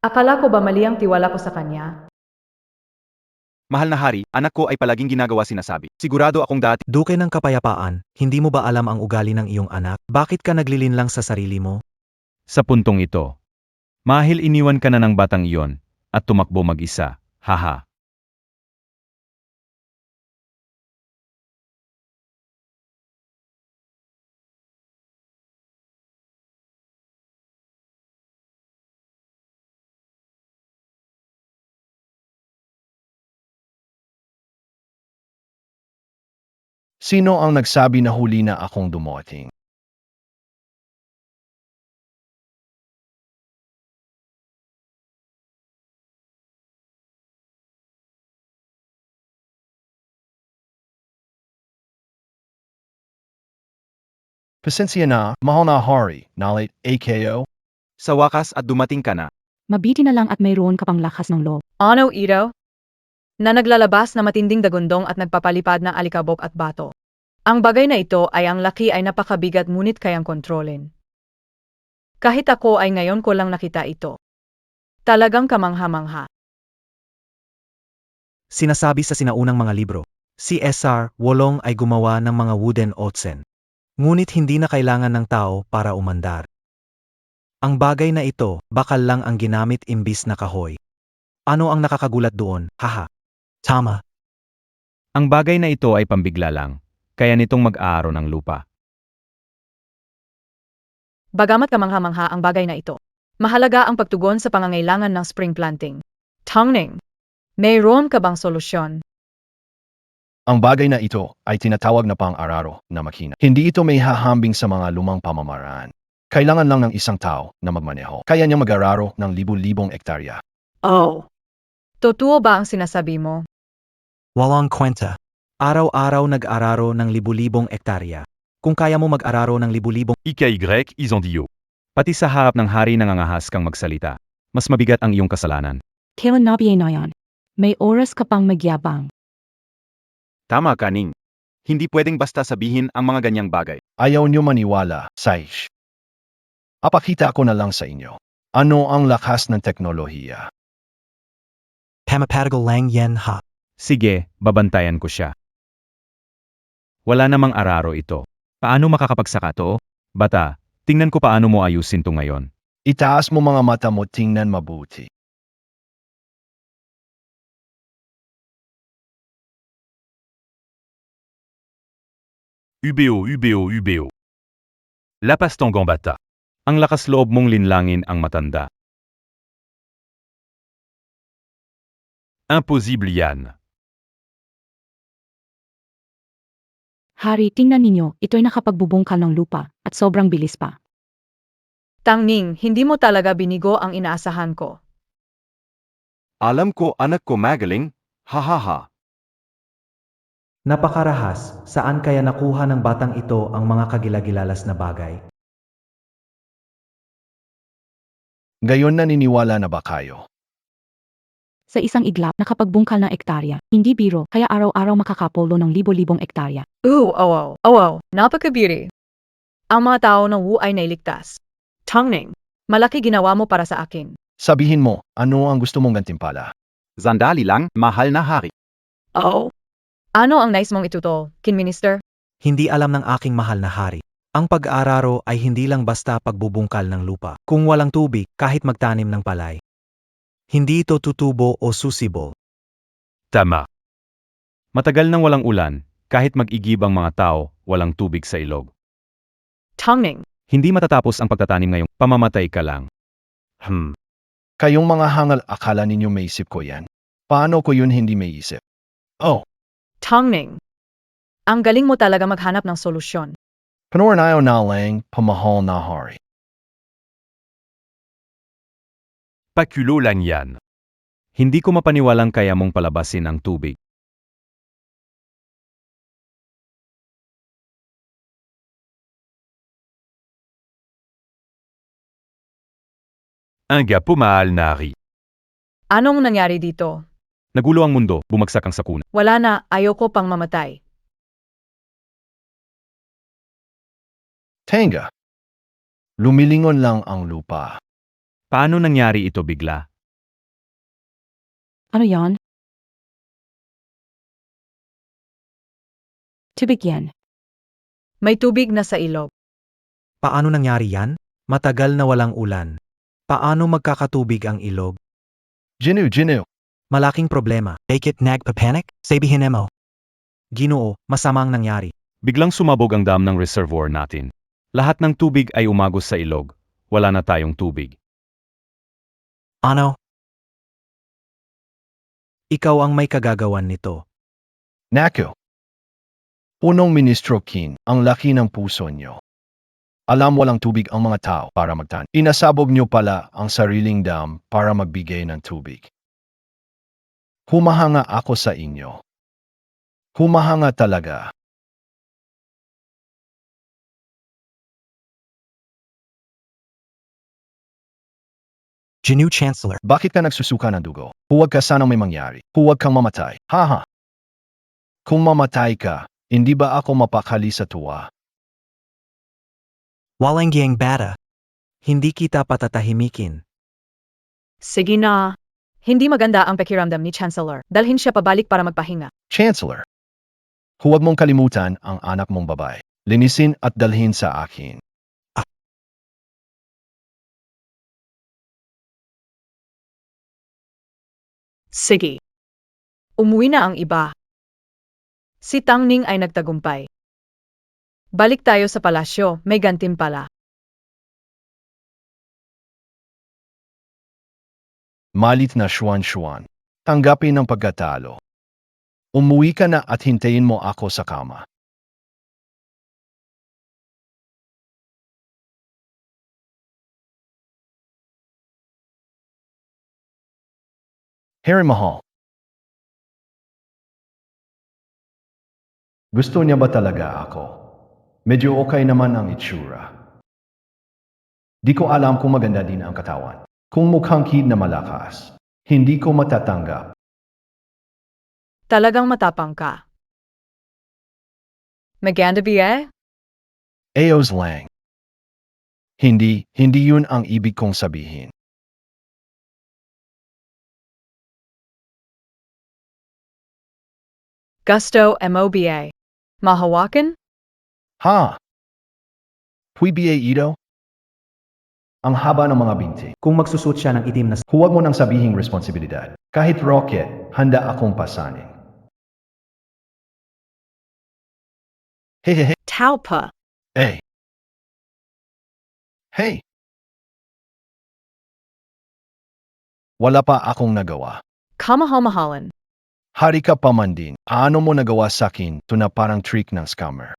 Akala ko ba mali ang tiwala ko sa kanya? Mahal na hari, anak ko ay palaging ginagawa sinasabi. Sigurado akong dati. Duke ng kapayapaan, hindi mo ba alam ang ugali ng iyong anak? Bakit ka naglilinlang sa sarili mo? Sa puntong ito, mahil iniwan ka na ng batang iyon at tumakbo mag-isa, haha. Sino ang nagsabi na huli na akong dumating? Pasensya na, mahal na hari, nalit AKO? Sa wakas at dumating ka na. Mabiti na lang at mayroon ka pang lakas ng loob. Ano ito? Na naglalabas na matinding dagundong at nagpapalipad na alikabok at bato. Ang bagay na ito ay ang laki ay napakabigat ngunit kayang kontrolin. Kahit ako ay ngayon ko lang nakita ito. Talagang kamangha-mangha. Sinasabi sa sinaunang mga libro, si SR Wolong ay gumawa ng mga wooden oxen. Ngunit hindi na kailangan ng tao para umandar. Ang bagay na ito, bakal lang ang ginamit imbis na kahoy. Ano ang nakakagulat doon? Haha. Tama. Ang bagay na ito ay pambigla lang, kaya nitong mag-aaro ng lupa. Bagamat kamangha-mangha ang bagay na ito, mahalaga ang pagtugon sa pangangailangan ng spring planting. Tangning, mayroon ka bang solusyon? Ang bagay na ito ay tinatawag na pang-araro na makina. Hindi ito may hahambing sa mga lumang pamamaraan. Kailangan lang ng isang tao na magmaneho. Kaya niya mag-araro ng libu-libong ektarya. Oh. Totoo ba ang sinasabi mo? Walang kwenta. Araw-araw nag-araro ng libu-libong ektarya. Kung kaya mo mag-araro ng libu-libong IKY Isondio. Pati sa harap ng hari nangangahas kang magsalita. Mas mabigat ang iyong kasalanan. Kailan nabiye na yan? May oras ka pang magyabang. Tama ka, Ning. Hindi pwedeng basta sabihin ang mga ganyang bagay. Ayaw niyo maniwala, Saish. Apakita ko na lang sa inyo. Ano ang lakas ng teknolohiya? pamapatagal lang yan ha. Sige, babantayan ko siya. Wala namang araro ito. Paano makakapagsaka to? Bata, tingnan ko paano mo ayusin to ngayon. Itaas mo mga mata mo, tingnan mabuti. UBO. Lapas tonggang bata. Ang lakas loob mong linlangin ang matanda. Impossible yan. Hari, tingnan ninyo, ito'y nakapagbubungkal ng lupa at sobrang bilis pa. Tangning, hindi mo talaga binigo ang inaasahan ko. Alam ko anak ko magaling, hahaha. Napakarahas, saan kaya nakuha ng batang ito ang mga kagilagilalas na bagay? Gayon naniniwala na ba kayo? Sa isang iglap, nakapagbungkal ng ektarya. Hindi biro, kaya araw-araw makakapolo ng libo-libong ektarya. Napakabiri. Ang mga tao ng Wu ay nailigtas. Tangning, malaki ginawa mo para sa akin. Sabihin mo, ano ang gusto mong gantimpala? Sandali lang, mahal na hari. Oh. Ano ang nais mong ituto, Kin Minister? Hindi alam ng aking mahal na hari. Ang pag-aararo ay hindi lang basta pagbubungkal ng lupa. Kung walang tubig, kahit magtanim ng palay. Hindi ito tutubo o susibo. Tama. Matagal nang walang ulan, kahit mag-igib ang mga tao, walang tubig sa ilog. Tangning, Hindi matatapos ang pagtatanim ngayong pamamatay ka lang. Kayong mga hangal, akala ninyo may isip ko yan? Paano ko yun hindi may isip? Oh, Tangning. Ang galing mo talaga maghanap ng solusyon. panoorin na lang, pamahal na hari. Pakulo lang yan. Hindi ko mapaniwalang kaya mong palabasin ang tubig. Anga pumaal nari. Anong nangyari dito? Nagulo ang mundo, bumagsak ang sakuna. Wala na, ayoko pang mamatay. Tenga. Lumilingon lang ang lupa. Paano nangyari ito bigla? Ano yan? Tubig yan. May tubig na sa ilog. Paano nangyari yan? Matagal na walang ulan. Paano magkakatubig ang ilog? Ginu. Malaking problema. Take it nagpapanik? Sabihin mo. Ginoo, masama ang nangyari. Biglang sumabog ang dam ng reservoir natin. Lahat ng tubig ay umagos sa ilog. Wala na tayong tubig. Ano? Ikaw ang may kagagawan nito. Nako. Punong Ministro Kin, ang laki ng puso nyo. Alam walang tubig ang mga tao para magtan. Inasabog nyo pala ang sariling dam para magbigay ng tubig. Humahanga ako sa inyo. Humahanga talaga. Genu Chancellor. Bakit ka nagsusuka ng dugo? Huwag ka sanang may mangyari. Huwag kang mamatay. Haha. Kung mamatay ka, hindi ba ako mapakali sa tuwa? Walang giyang bata. Hindi kita patatahimikin. Sige na. Hindi maganda ang pakiramdam ni Chancellor. Dalhin siya pabalik para magpahinga. Chancellor. Huwag mong kalimutan ang anak mong babae. Linisin at dalhin sa akin. Sige. Umuwi na ang iba. Si Tang Ning ay nagtagumpay. Balik tayo sa palasyo, may gantimpala. Malit na Xuan. Tanggapin ang pagkatalo. Umuwi ka na at hintayin mo ako sa kama. Harry Mahal. Gusto niya ba talaga ako? Medyo okay naman ang itsura. Di ko alam kung maganda din ang katawan. Kung mukhang kid na malakas, hindi ko matatanggap. Talagang matapang ka. Maganda ba? Ayos lang. Hindi yun ang ibig kong sabihin. Gusto MOBA. Mahawakan? Ha? Pwede ito? Ang haba ng mga binti. Kung magsusot siya ng itim na Huwag mo nang sabihing responsibilidad. Kahit rocket, handa akong pasanin. Hehehe. Tao pa. Hey. Hey. Wala pa akong nagawa. Kamahal-mahalan. Hari ka pa man din. Ano mo nagawa sa akin? Ito na parang trick ng scammer.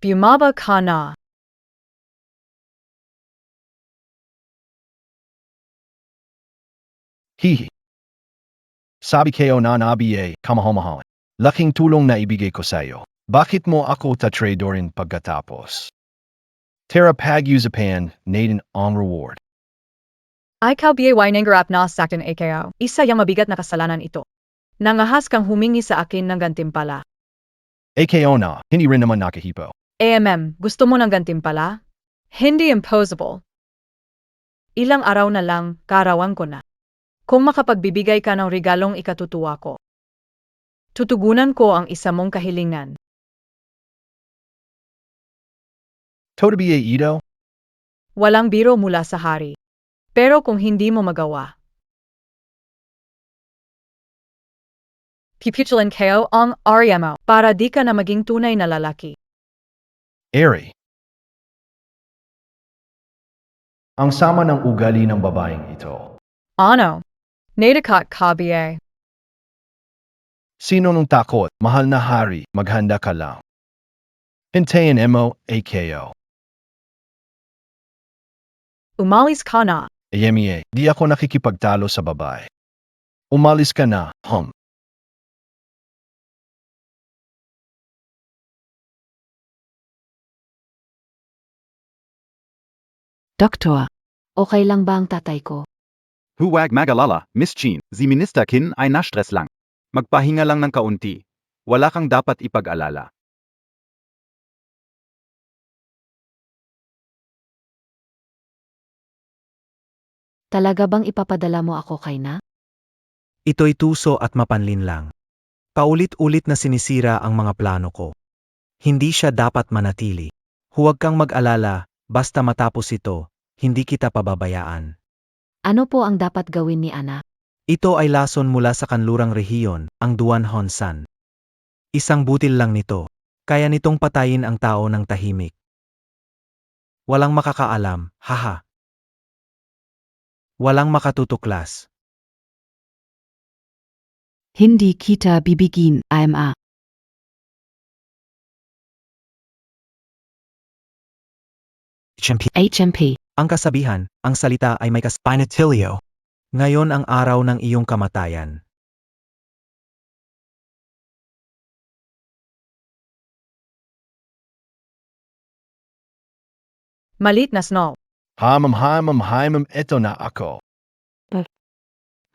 Bumaba ka na. Hihi. Sabi kayo na nabiye, kamahal-mahalan. Laking tulong na ibigay ko sa'yo. Bakit mo ako tatradorin pagkatapos? Tara pag-usapan, natin ang reward. Ikaw BAY nangarap na saktan AKO. Isa yung mabigat na kasalanan ito. Nangahas kang humingi sa akin ng gantimpala. AKO na, hindi rin naman nakahipo. Gusto mo ng gantimpala? Hindi impossible. Ilang araw na lang, karawan ko na. Kung makapagbibigay ka ng regalong ikatutuwa ko. Tutugunan ko ang isa mong kahilingan. Totabiye ito? Walang biro mula sa hari. Pero kung hindi mo magawa, pipitulan kayo ang RMO para di ka na maging tunay na lalaki. Airy. Ang sama ng ugali ng babaeng ito. Ano? Nadakot ka BA. Sino nung takot, mahal na hari, maghanda ka lang. Hintayin mo, AKO. Umalis ka na. Ayemi, di ako nakikipagtalo sa babae. Umalis ka na, Doktor, okay lang ba ang tatay ko? Huwag magalala, Miss Chin, si Minister Kin ay na-stress lang. Magpahinga lang ng kaunti. Wala kang dapat ipag-alala. Talaga bang ipapadala mo ako kay na? Ito'y tuso at mapanlin lang. Paulit-ulit na sinisira ang mga plano ko. Hindi siya dapat manatili. Huwag kang mag-alala, basta matapos ito, hindi kita pababayaan. Ano po ang dapat gawin ni Ana? Ito ay lason mula sa kanlurang rehiyon, ang Duan Honsan. Isang butil lang nito. Kaya nitong patayin ang tao ng tahimik. Walang makakaalam, haha. Walang makatutuklas. Hindi kita bibigin, IMA. HMP. Ang kasabihan, ang salita ay may Pinatilio. Ngayon ang araw ng iyong kamatayan. Malit na snow. Hamam, eto na ako.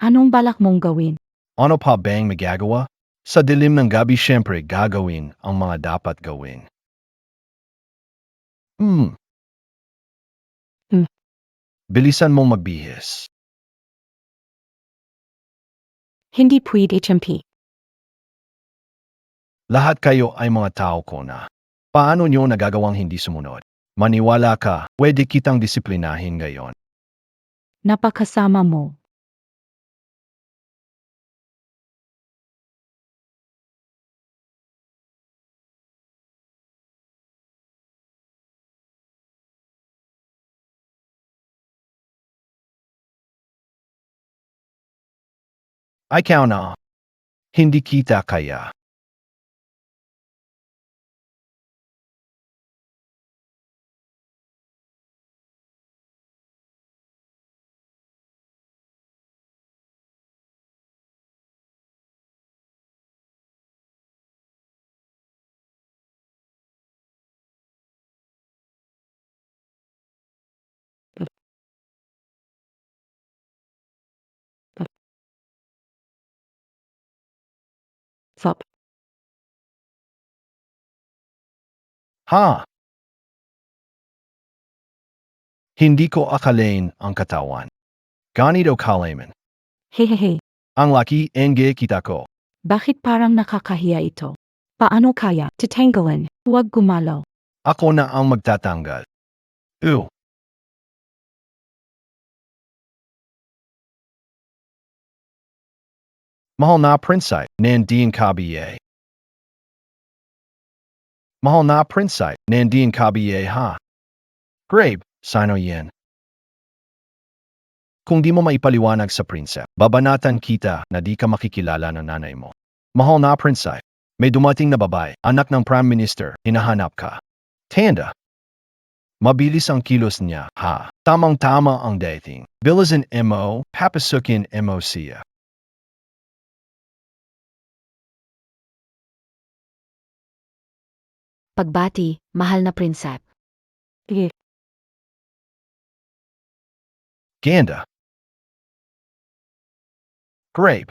Anong balak mong gawin? Ano pa bang magagawa? Sa dilim ng gabi syempre gagawin ang mga dapat gawin. Bilisan mong magbihis. Hindi pwede HMP. Lahat kayo ay mga tao ko na. Paano nyo nagagawang hindi sumunod? Maniwala ka, pwede kitang disiplinahin ngayon. Napakasama mo. Ikaw na. Hindi kita kaya. Sup. Ha? Hindi ko akalain ang katawan. Ganito kalaman. Hehehe. Ang laki enge kita ko. Bakit parang nakakahiya ito? Paano kaya? Titanggalin. Huwag gumalaw. Ako na ang magtatanggal. Ew. Mahal na prinsay, nandiyan kabiye. Mahal na prinsay, nandiyan kabiye ha. Grabe, sino yan? Kung di mo maipaliwanag sa prinsep, babanatan kita na di ka makikilala ng nanay mo. Mahal na prinsay, may dumating na babae, anak ng Prime Minister, hinahanap ka. Tanda. Mabilis ang kilos niya, ha? Tamang-tama ang dating. Bilisan mo, papasukin mo siya. Pagbati, mahal na prinsep. Sige. Ganda. Grape.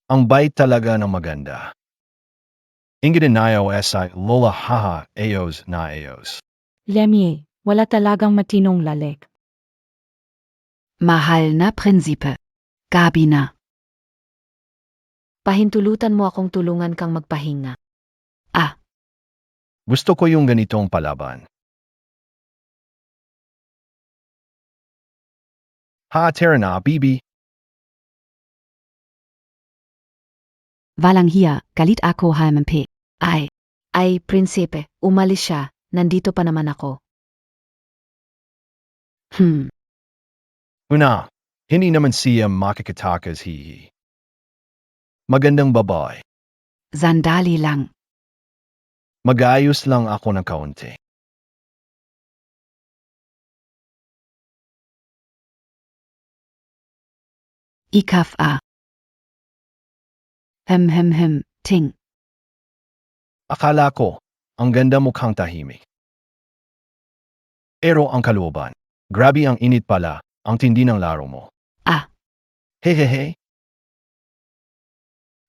Ang bait talaga ng maganda. Ingin na SI Lola haha ayos na ayos. Lemie, wala talagang matinong lalek. Mahal na prinsipe. Gabi na. Pahintulutan mo akong tulungan kang magpahinga. Gusto ko yung ganitong palaban. Ha tara na, bibi. Walang hiya, galit ako HMP. Ay, prinsipe, umalis siya, nandito pa naman ako. Una, Hindi naman siya makikitakas hihi. Magandang babae. Sandali lang. Mag-aayos lang ako ng kaunti. Ikaf a. Ting. Akala ko, ang ganda mukhang tahimik. Pero ang kalooban, grabe ang init pala, ang tindi ng laro mo. Ah. Hehehe.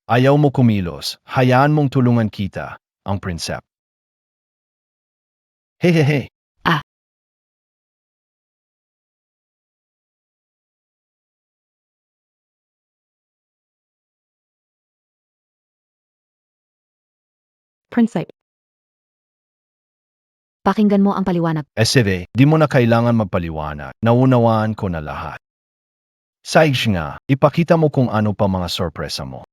Ayaw mo kumilos, hayaan mong tulungan kita, ang prinsep. Hehehe. Prinsip. Pakinggan mo ang paliwanag. Sige, di mo na kailangan magpaliwanag, naunawaan ko na lahat. Saish nga, ipakita mo kung ano pa mga sorpresa mo.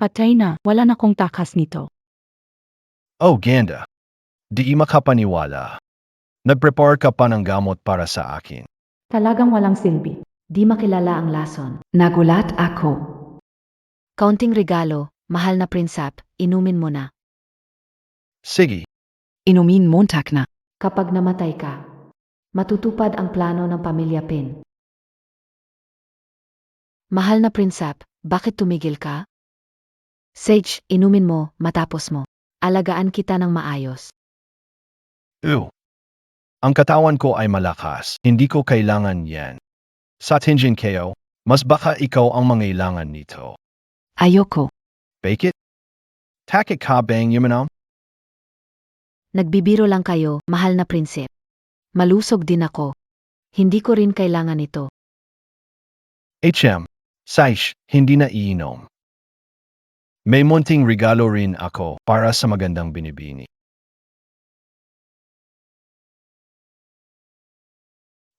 Patay na, wala na kong takas nito. Oh, ganda. Di makapaniwala. Nag-prepare ka pa ng gamot para sa akin. Talagang walang silbi. Di makilala ang lason. Nagulat ako. Kaunting regalo, mahal na prinsap, inumin mo na. Sige, Inumin montak na. Kapag namatay ka, matutupad ang plano ng pamilya Pin. Mahal na prinsap, bakit tumigil ka? Sage, inumin mo, matapos mo. Alagaan kita ng maayos. Ang katawan ko ay malakas, hindi ko kailangan yan. Sa tingin kayo, mas baka ikaw ang mangailangan nito. Ayoko. Bake it? Takik ka bang yumanam? Nagbibiro lang kayo, mahal na prinsip. Malusog din ako. Hindi ko rin kailangan ito. Saish, hindi na iinom. May munting regalo rin ako para sa magandang binibini.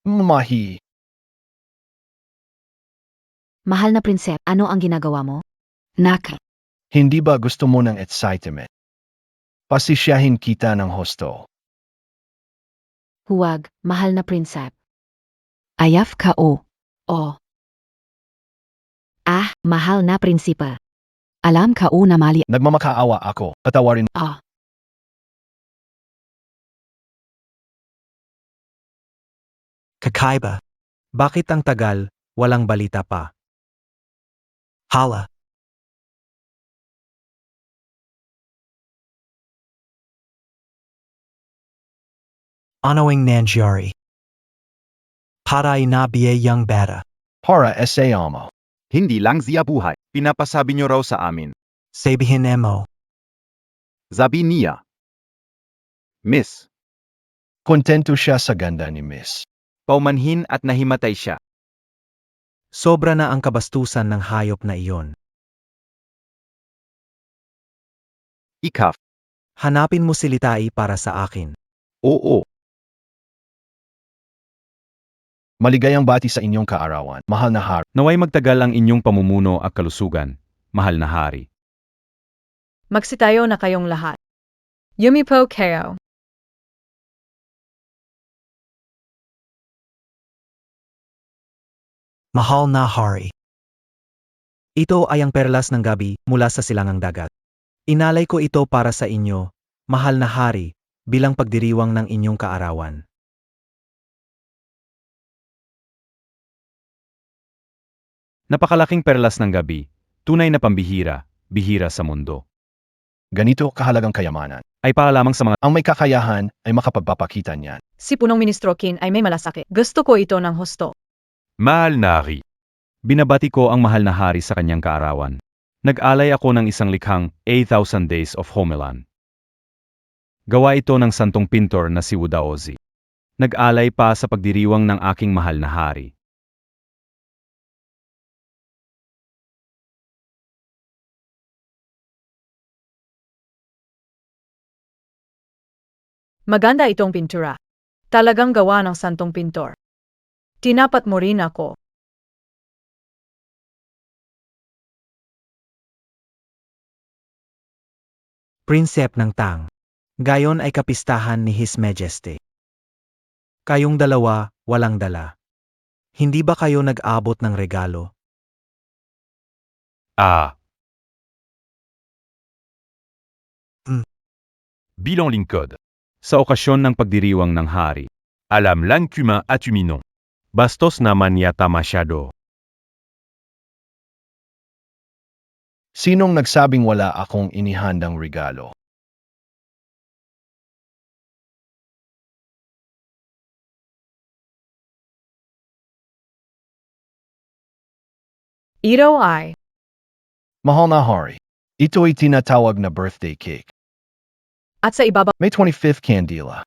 Mamahi, Mahal na prinsep, ano ang ginagawa mo? Nak. hindi ba gusto mo ng excitement? Pasisyahin kita ng husto. Huwag, mahal na prinsep. Ayaf ka o. O. Ah, mahal na prinsipa. Alam ka o na mali. Nagmamakaawa ako, patawarin. Ah. Kakaiba. Bakit ang tagal, walang balita pa? Hala. Anoing nangyari? Paray na biyayang bata. Para amo. Hindi lang siya buhay. Pinapasabi niyo raw sa amin. Sabihin mo. Sabi niya. Miss, Kontento siya sa ganda ni Miss. paumanhin at nahimatay siya. Sobra na ang kabastusan ng hayop na iyon. Ikaf. Hanapin mo si Litai para sa akin. Oo. Maligayang bati sa inyong kaarawan, mahal na hari. Naway magtagal ang inyong pamumuno at kalusugan, mahal na hari. Magsitayo na kayong lahat. Yumipo kayo. Mahal na hari. Ito ay ang perlas ng gabi mula sa silangang dagat. Inalay ko ito para sa inyo, mahal na hari, bilang pagdiriwang ng inyong kaarawan. Napakalaking perlas ng gabi, tunay na pambihira, bihira sa mundo. Ganito kahalagang kayamanan. Ay para lamang sa mga Ang may kakayahan ay makapagpapakita niyan. Si punong ministro Kin ay may malasakit. Gusto ko ito ng husto. mahal na hari. Binabati ko ang mahal na hari sa kanyang kaarawan. Nag-alay ako ng isang likhang 8,000 Days of Homeland. Gawa ito ng santong pintor na si Wudaozi. Nag-alay pa sa pagdiriwang ng aking mahal na hari. Maganda itong pintura. Talagang gawa ng santong pintor. Tinapat mo rin ako. Prinsep ng Tang. Gayon ay kapistahan ni His Majesty. Kayong dalawa, walang dala. Hindi ba kayo nag-abot ng regalo? Ah. Hmm. Bilang lingkod. Sa okasyon ng pagdiriwang ng hari. Alam lang kuma at umino. Bastos naman yata masyado. Sinong nagsabing wala akong inihandang regalo? Ito ay, Mahal na hari, ito ay tinatawag na birthday cake. at sa ibaba, May 25th kandila.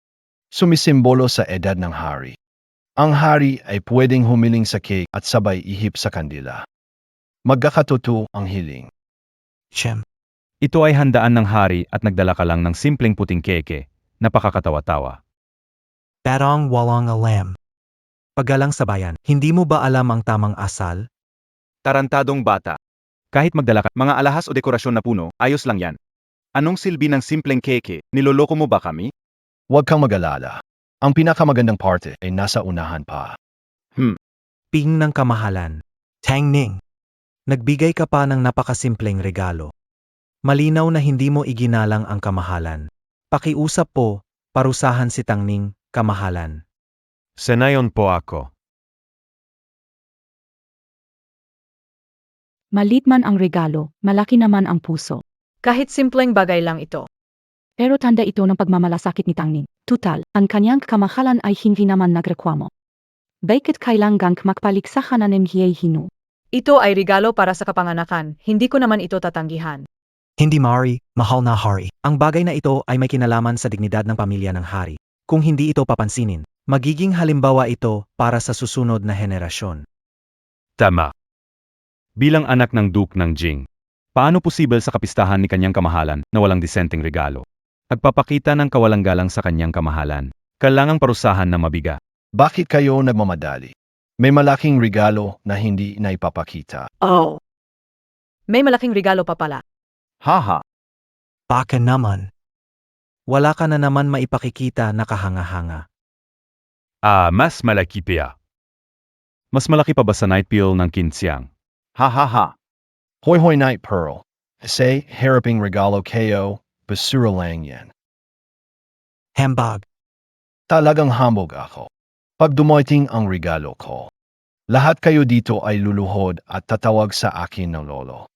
Sumisimbolo sa edad ng hari. Ang hari ay pwedeng humiling sa cake at sabay ihip sa kandila. Magkakatuto ang hiling. Shem. Ito ay handaan ng hari at nagdala ka lang ng simpleng puting keke. Napakakatawa-tawa. Parang walang alam. Paggalang sa bayan, hindi mo ba alam ang tamang asal? Tarantadong bata. Kahit magdala ka, mga alahas o dekorasyon na puno, ayos lang yan. Anong silbi ng simpleng keke? Niloloko mo ba kami? Huwag kang mag-alala. Ang pinakamagandang parte ay nasa unahan pa. Ping ng kamahalan. Tang Ning. Nagbigay ka pa ng napakasimpleng regalo. Malinaw na hindi mo iginalang ang kamahalan. Pakiusap po, parusahan si Tang Ning, kamahalan. Senayon po ako. Malit man ang regalo, malaki naman ang puso. kahit simpleng bagay lang ito. Pero tanda ito ng pagmamalasakit ni Tangning. Tutal, ang kanyang kamahalan ay hindi naman nagreklamo. Bakit kailangang magpaliksahan ng hiyay hinu? Ito ay regalo para sa kapanganakan, hindi ko naman ito tatanggihan. Hindi Mari, mahal na hari. Ang bagay na ito ay may kinalaman sa dignidad ng pamilya ng hari. Kung hindi ito papansinin, magiging halimbawa ito para sa susunod na henerasyon. Tama. Bilang anak ng Duke ng Jing, paano posible sa kapistahan ni kanyang kamahalan na walang disenteng regalo? Nagpapakita ng kawalang-galang sa kanyang kamahalan. Kailangang parusahan na mabigat. Bakit kayo nagmamadali? May malaking regalo na hindi naipapakita. Oh. May malaking regalo pa pala. Haha. Baka naman. Wala ka na naman maipakikita na kahanga-hanga. Mas malaki pa. Mas malaki pa ba sa night pill ng Kinsiang? Hahaha. Hoy hoy night pearl. Say, haraping regalo kayo, basura lang yan. Hambag. Talagang hambog ako. Pag dumating ang regalo ko, lahat kayo dito ay luluhod at tatawag sa akin ng lolo.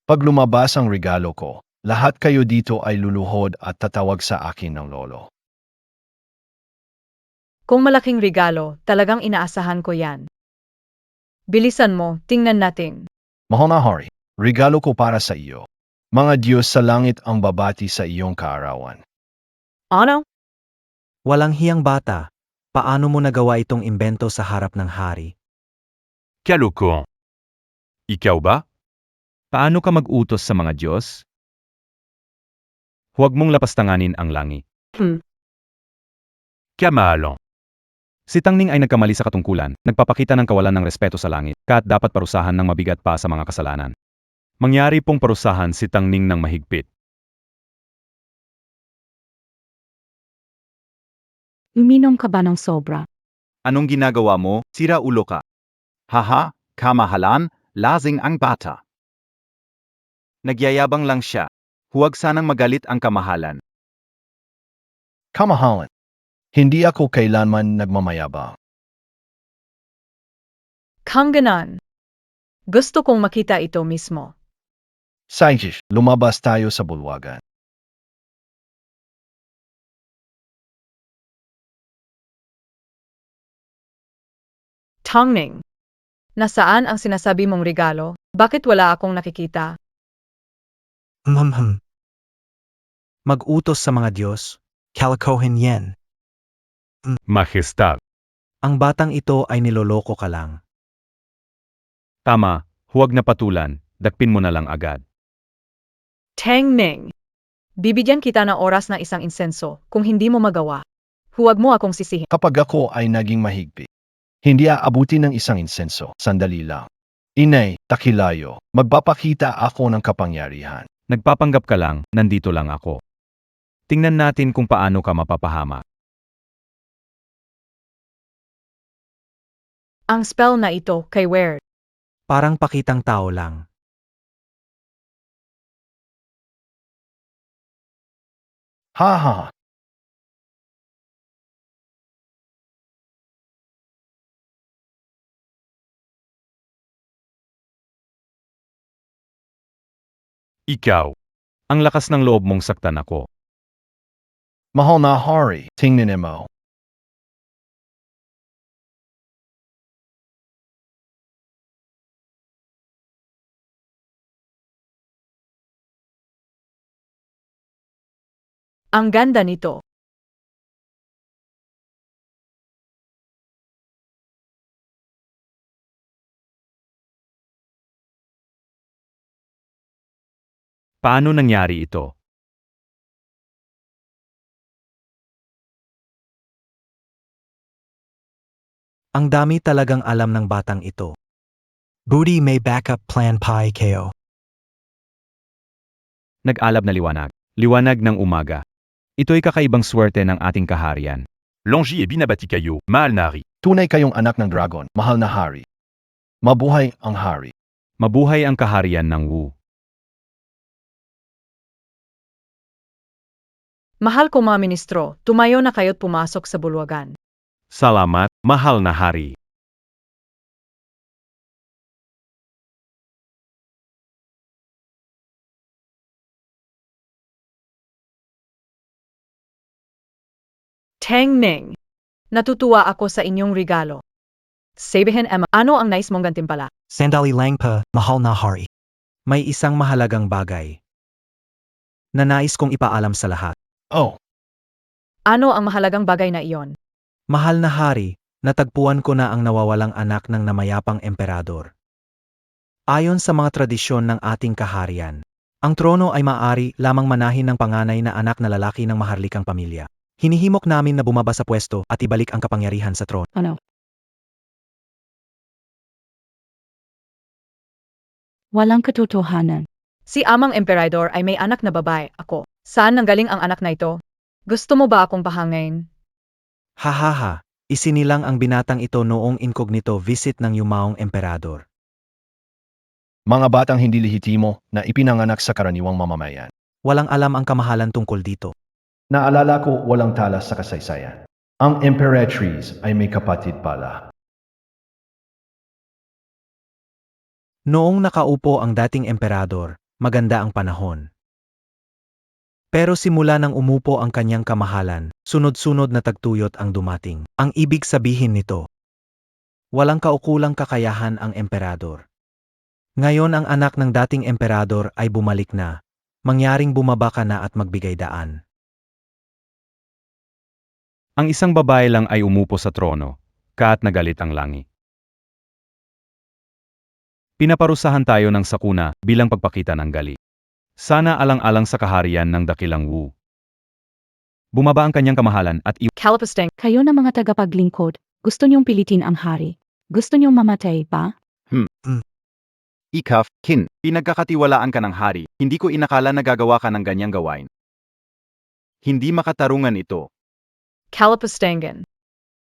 Pag lumabas ang regalo ko, lahat kayo dito ay luluhod at tatawag sa akin ng lolo. Kung malaking regalo, talagang inaasahan ko yan. Bilisan mo, tingnan natin. Mahal na hari, regalo ko para sa iyo. Mga Diyos sa langit ang babati sa iyong kaarawan. Ano? Walang hiyang bata. Paano mo nagawa itong imbento sa harap ng hari? Kaloko. Ikaw ba? Paano ka mag-utos sa mga Diyos? Huwag mong lapastanganin ang langit. Kamalong. Si Tangning ay nagkamali sa katungkulan, nagpapakita ng kawalan ng respeto sa langit, kaya't dapat parusahan ng mabigat pa sa mga kasalanan. Mangyari pong parusahan si Tangning ng mahigpit. Uminom ka ba ng sobra? Anong ginagawa mo? Sira ulo ka. Haha, kamahalan, lasing ang bata. Nagyayabang lang siya. Huwag sanang magalit ang kamahalan. Kamahalan, hindi ako kailanman nagmamayabang. Kang ganan. Gusto kong makita ito mismo. Saijish, lumabas tayo sa bulwagan. Tangning. Nasaan ang sinasabi mong regalo? Bakit wala akong nakikita? Mag-utos sa mga Diyos, kalokohin yan. Majestad. Ang batang ito ay niloloko ka lang. Tama, huwag na patulan, dakpin mo na lang agad. Tangning. Bibigyan kita ng oras na isang insenso kung hindi mo magawa. Huwag mo akong sisihin. Kapag ako ay naging mahigpit, hindi aabuti ng isang insenso, sandali lang. Inay, takilayo, magpapakita ako ng kapangyarihan. Nagpapanggap ka lang, nandito lang ako. Tingnan natin kung paano ka mapapahama. Ang spell na ito kay Weird. Parang pakitang tao lang. Ha ha. Ikaw. Ang lakas ng loob mong saktan ako. Mahal na hari, tingnan mo. Ang ganda nito. Paano nangyari ito? Ang dami talagang alam ng batang ito. Booty may backup plan pi KO. Nag-alab na liwanag. Liwanag ng umaga. Ito'y kakaibang swerte ng ating kaharian. Longi et binabati kayo, mahal na hari. Tunay kayong anak ng dragon, mahal na hari. Mabuhay ang hari. Mabuhay ang kaharian ng Wu. Mahal ko mga ministro, tumayo na kayo't pumasok sa bulwagan. Salamat, mahal na hari. Tengning. Natutuwa ako sa inyong regalo. Sabihin Emma, ano ang nais mong gantimpala? Sandali lang pa, mahal na hari. May isang mahalagang bagay na nais kong ipaalam sa lahat. Oh, Ano ang mahalagang bagay na iyon? Mahal na hari, natagpuan ko na ang nawawalang anak ng namayapang emperador. Ayon sa mga tradisyon ng ating kaharian, ang trono ay maaari lamang manahin ng panganay na anak na lalaki ng maharlikang pamilya. Hinihimok namin na bumaba sa pwesto at ibalik ang kapangyarihan sa trono. Ano? Walang katotohanan. Si amang emperador ay may anak na babae, ako. Saan nanggaling ang anak na ito? Gusto mo ba akong pahangain? Hahaha, isinilang ang binatang ito noong incognito visit ng yumaong emperador. mga batang hindi lehitimo na ipinanganak sa karaniwang mamamayan. Walang alam ang kamahalan tungkol dito. Naalala ko walang talas sa kasaysayan. Ang Imperatrice ay may kapatid pala. Noong nakaupo ang dating emperador, maganda ang panahon. Pero simula nang umupo ang kanyang kamahalan, sunod-sunod na tagtuyot ang dumating. Ang ibig sabihin nito, walang kaukulang kakayahan ang emperador. Ngayon ang anak ng dating emperador ay bumalik na, mangyaring bumaba ka na at magbigay daan. Ang isang babae lang ay umupo sa trono, kaat nagalit ang langit. Pinaparusahan tayo ng sakuna bilang pagpakita ng galit. Sana alang-alang sa kaharian ng dakilang Wu. Bumaba ang kanyang kamahalan at Kalapasteng, Kayo na mga tagapaglingkod, gusto niyong pilitin ang hari. Gusto niyong mamatay pa? Ikaf, kin, pinagkakatiwalaan ka ng hari, hindi ko inakala na gagawa ka ng ganyang gawain. Hindi makatarungan ito. Kalapastengan.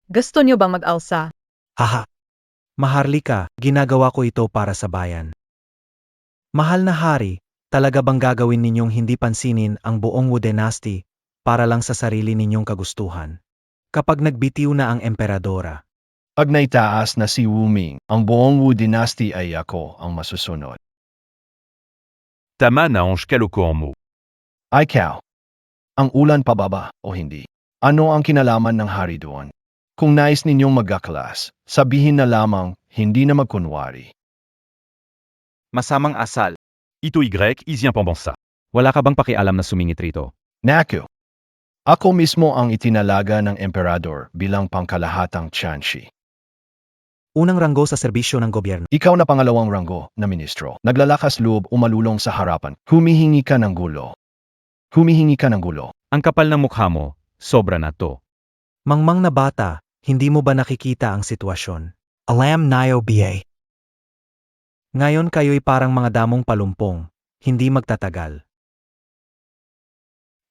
Gusto niyo bang mag-alsa? Haha. Maharlika, ginagawa ko ito para sa bayan. Mahal na hari, talaga bang gagawin ninyong hindi pansinin ang buong Wu dynasty para lang sa sarili ninyong kagustuhan? Kapag nagbitiw na ang emperadora, Pag naitaas na si Wu Ming, ang buong Wu dynasty ay ako ang masusunod. tama na ang kaloko mo. Ay cow. Ang ulan pababa o hindi? Ano ang kinalaman ng hari doon? Kung nais ninyong magkaklas, sabihin na lamang, hindi na magkunwari. Masamang asal. Ito Y, isyan pambansa. Wala ka bang pakialam na sumingit rito? Naku. Ako mismo ang itinalaga ng emperador bilang pangkalahatang Tianshi. unang ranggo sa serbisyo ng gobyerno. Ikaw na pangalawang ranggo na ministro. Naglalakas loob umalulong sa harapan. Humihingi ka ng gulo. Humihingi ka ng gulo. Ang kapal ng mukha mo, sobra na to. Mangmang na bata, hindi mo ba nakikita ang sitwasyon? Alam nayo BA. Ngayon kayo'y parang mga damong palumpong, hindi magtatagal.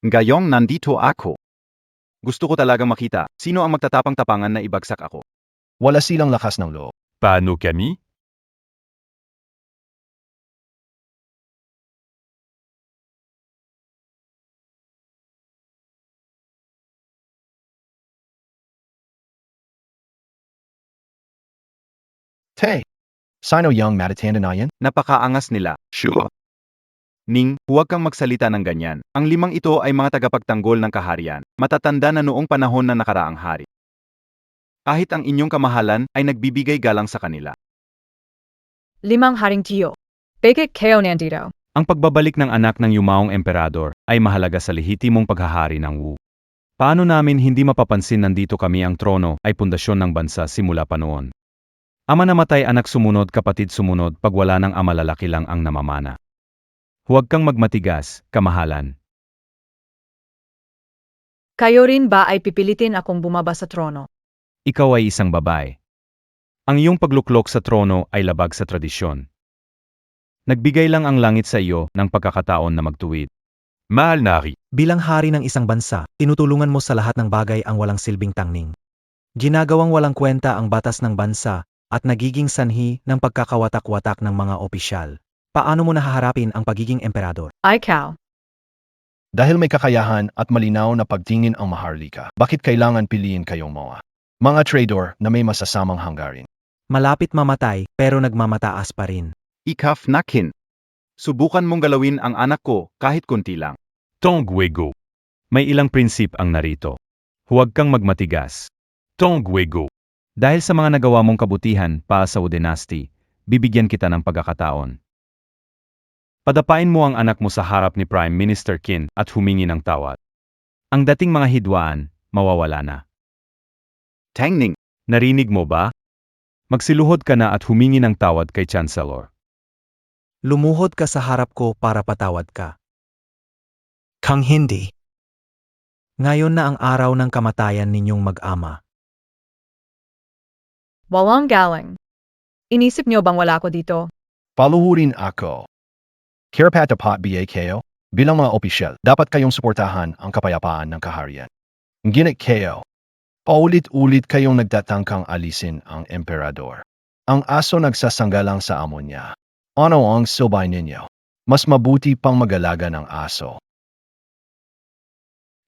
Ngayong nandito ako. Gusto ko talagang makita sino ang magtatapang-tapangan na ibagsak ako. Wala silang lakas ng loob. Paano kami? Tay! Sino yung matatanda na yan? Napakaangas nila. Sure. Ning, huwag kang magsalita ng ganyan. Ang limang ito ay mga tagapagtanggol ng kaharian. Matatanda na noong panahon na nakaraang hari. Kahit ang inyong kamahalan ay nagbibigay galang sa kanila. 5 haring tiyo. Bakit kayo nandito? Ang pagbabalik ng anak ng yumaong emperador ay mahalaga sa lehitimong paghahari ng Wu. Paano namin hindi mapapansin nandito kami ang trono ay pundasyon ng bansa simula pa noon. Ama namatay, anak sumunod, kapatid sumunod, pag wala ng ama lalaki lang ang namamana. Huwag kang magmatigas, kamahalan. Kayo rin ba ay pipilitin akong bumaba sa trono? Ikaw ay isang babae. Ang iyong pagluklok sa trono ay labag sa tradisyon. Nagbigay lang ang langit sa iyo ng pagkakataon na magtuwid. Mahal nari. Bilang hari ng isang bansa, tinutulungan mo sa lahat ng bagay ang walang silbing tangning. Ginagawang walang kwenta ang batas ng bansa at nagiging sanhi ng pagkakawatak-watak ng mga opisyal. Paano mo nahaharapin ang pagiging emperador? Ay cow. Dahil may kakayahan at malinaw na pagtingin ang maharlika, bakit kailangan piliin kayong mga trader na may masasamang hanggarin? Malapit mamatay pero nagmamataas pa rin. Ikaf nakin. Subukan mong galawin ang anak ko kahit kunti lang. Tongwego. May ilang prinsip ang narito. Huwag kang magmatigas. Tongwego. Dahil sa mga nagawa mong kabutihan pa sa Wu Dynasty, bibigyan kita ng pagkakataon. Padapain mo ang anak mo sa harap ni Prime Minister Qin at humingi ng tawad. Ang dating mga hidwaan, mawawala na. Tangning. Narinig mo ba? Magsiluhod ka na at humingi ng tawad kay Chancellor. Lumuhod ka sa harap ko para patawad ka. Kang hindi. Ngayon na ang araw ng kamatayan ninyong mag-ama. Walang galing. Inisip niyo bang wala ko dito? Paluhurin ako. Karapat-dapat ba kayo? Bilang mga opisyal, dapat kayong suportahan ang kapayapaan ng kaharian. Ngunit kayo, paulit-ulit kayong nagtatangkang alisin ang emperador. Ang aso nagsasanggalang sa amo niya. Ano ang silbi ninyo? Mas mabuti pang mag-alaga ng aso.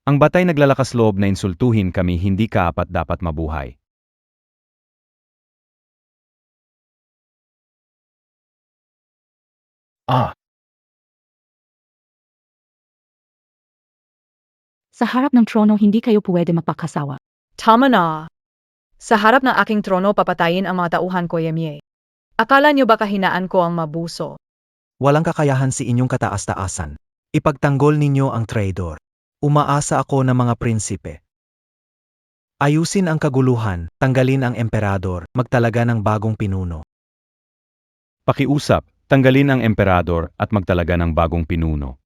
Ang batay naglalakas loob na insultuhin kami, hindi kaapat dapat mabuhay. Sa harap ng trono hindi kayo pwede magpakasawa. Tama na. Sa harap ng aking trono papatayin ang mga tauhan ko, Yemye. Akala niyo ba kahinaan ko ang mabuso? Walang kakayahan si inyong kataas-taasan. Ipagtanggol ninyo ang traidor. Umaasa ako ng mga prinsipe. Ayusin ang kaguluhan, tanggalin ang emperador, magtalaga ng bagong pinuno. Pakiusap, tanggalin ang emperador at magtalaga ng bagong pinuno.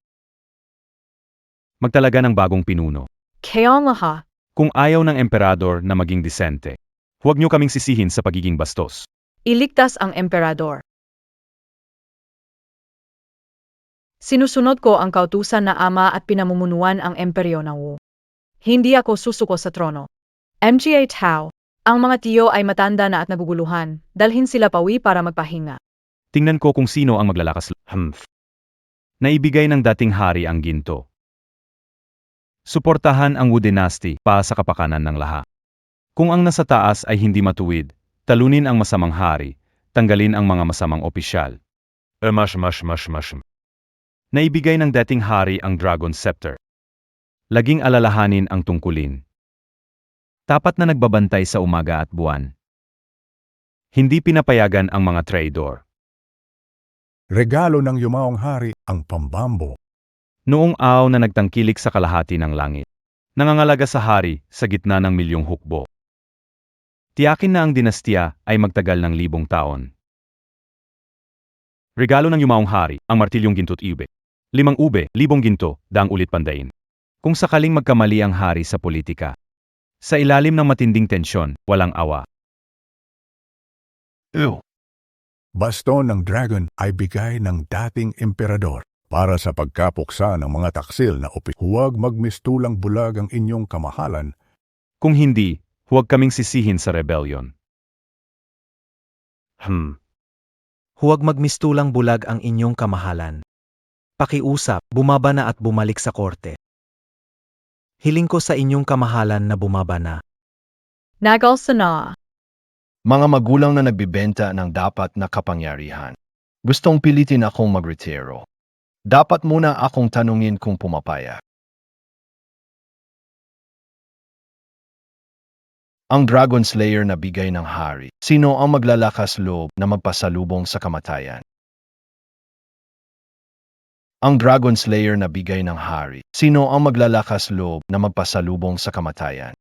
Magtalaga ng bagong pinuno. Kaya nga ha. Kung ayaw ng emperador na maging disente, huwag niyo kaming sisihin sa pagiging bastos. Iligtas ang emperador. Sinusunod ko ang kautusan na ama at pinamumunuan ang emperyo ng Wu. Hindi ako susuko sa trono. MGA Tao, ang mga tiyo ay matanda na at naguguluhan, dalhin sila pawi para magpahinga. Tingnan ko kung sino ang maglalakas. Naibigay ng dating hari ang ginto. Suportahan ang Wu Dynasty para sa kapakanan ng lahat. Kung ang nasa taas ay hindi matuwid, talunin ang masamang hari, tanggalin ang mga masamang opisyal. Naibigay ng dating hari ang Dragon Scepter. Laging alalahanin ang tungkulin. Tapat na nagbabantay sa umaga at buwan. Hindi pinapayagan ang mga traidor. Regalo ng yumaong hari ang pambambo. Noong araw na nagtangkilik sa kalahati ng langit, nangangalaga sa hari sa gitna ng milyong hukbo. Tiyakin na ang dinastiya ay magtagal ng 1,000 taon. Regalo ng yumaong hari, ang martilyong ginto't ube. 5 ube, 1,000 ginto, daang ulit pandain. Kung sakaling magkamali ang hari sa politika, sa ilalim ng matinding tensyon, walang awa. Baston ng dragon ay bigay ng dating emperador para sa pagkapuksa ng mga taksil na Huwag magmistulang bulag ang inyong kamahalan. Kung hindi, huwag kaming sisihin sa rebellion. Huwag magmistulang bulag ang inyong kamahalan. Pakiusap, bumaba na at bumalik sa korte. Hiling ko sa inyong kamahalan na bumaba na. Nagalsa na. Mga magulang na nagbibenta ng dapat na kapangyarihan. Gustong pilitin akong magretiro. Dapat muna akong tanungin kung pumapayag. Ang Dragon Slayer na bigay ng hari. Sino ang maglalakas loob na magpasalubong sa kamatayan? Ang Dragon Slayer na bigay ng hari. Sino ang maglalakas loob na magpasalubong sa kamatayan?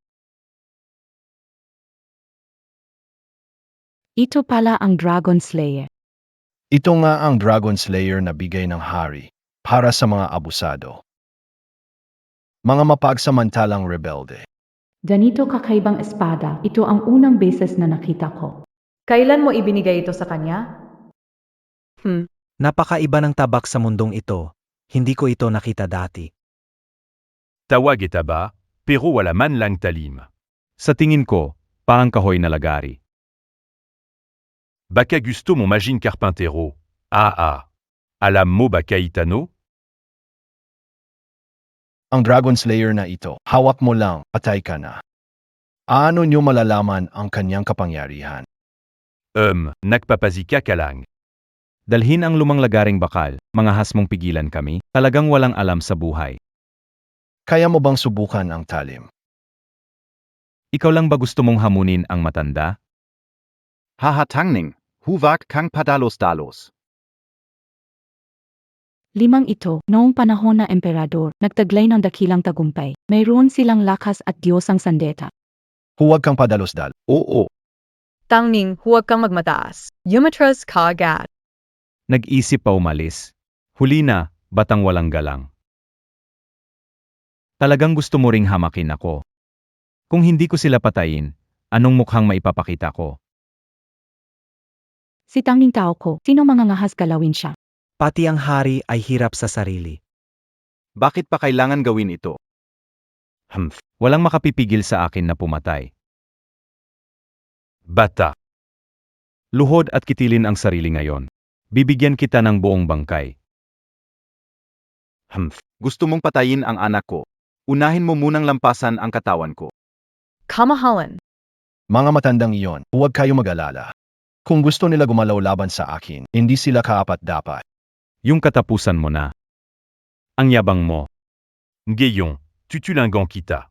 Ito pala ang Dragon Slayer. Ito nga ang Dragon Slayer na bigay ng hari para sa mga abusado. Mga mapagsamantalang rebelde. Ganito kakaibang espada, ito ang unang beses na nakita ko. Kailan mo ibinigay ito sa kanya? Napakaiba ng tabak sa mundong ito. Hindi ko ito nakita dati. Tawag itaba, pero wala man lang talim. Sa tingin ko, parang kahoy na lagari. Baka gusto mo maging carpintero. Alam mo ba Caetano? Ang Dragon Slayer na ito, hawak mo lang, patay ka na. Ano nyo malalaman ang kanyang kapangyarihan? Nagpapazika ka lang. Dalhin ang lumang lagaring bakal, mga hasmong pigilan kami, talagang walang alam sa buhay. Kaya mo bang subukan ang talim? Ikaw lang ba gusto mong hamunin ang matanda? Tangning, huwag kang padalos-dalos. 5 ito, noong panahon na emperador, nagtaglay ng dakilang tagumpay. Mayroon silang lakas at Diyos ang sandeta. Huwag kang padalos-dal. Oo. Tangning, huwag kang magmataas. Umatras ka agad. Nag-isip pa umalis. Huli na, batang walang galang. Talagang gusto mo ring hamakin ako. Kung hindi ko sila patayin, anong mukhang maipapakita ko? Si tanging tao ko, sino mangangahas galawin siya? Pati ang hari ay hirap sa sarili. Bakit pa kailangan gawin ito? Walang makapipigil sa akin na pumatay. Bata. Luhod at kitilin ang sarili ngayon. Bibigyan kita ng buong bangkay. Gusto mong patayin ang anak ko. Unahin mo munang lampasan ang katawan ko. Kamahalan. Mga matandang iyon, huwag kayo mag-alala. Kung gusto nila gumalaw laban sa akin, hindi sila kaapat-dapat. Yung katapusan mo na. Ang yabang mo. Ngayon, tutulangan kita.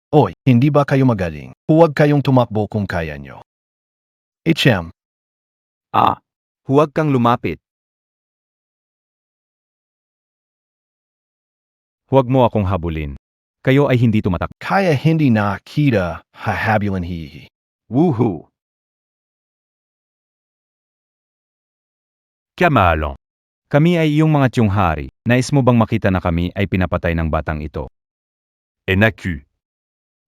Oy, hindi ba kayo magaling? Huwag kayong tumakbo kung kaya nyo. HM, Huwag kang lumapit. Huwag mo akong habulin. Kayo ay hindi tumatak. kaya hindi na kita hahabulan hihi. Woohoo! Kamahalan. Kami ay iyong mga tiyong hari. Nais mo bang makita na kami ay pinapatay ng batang ito? Enaku.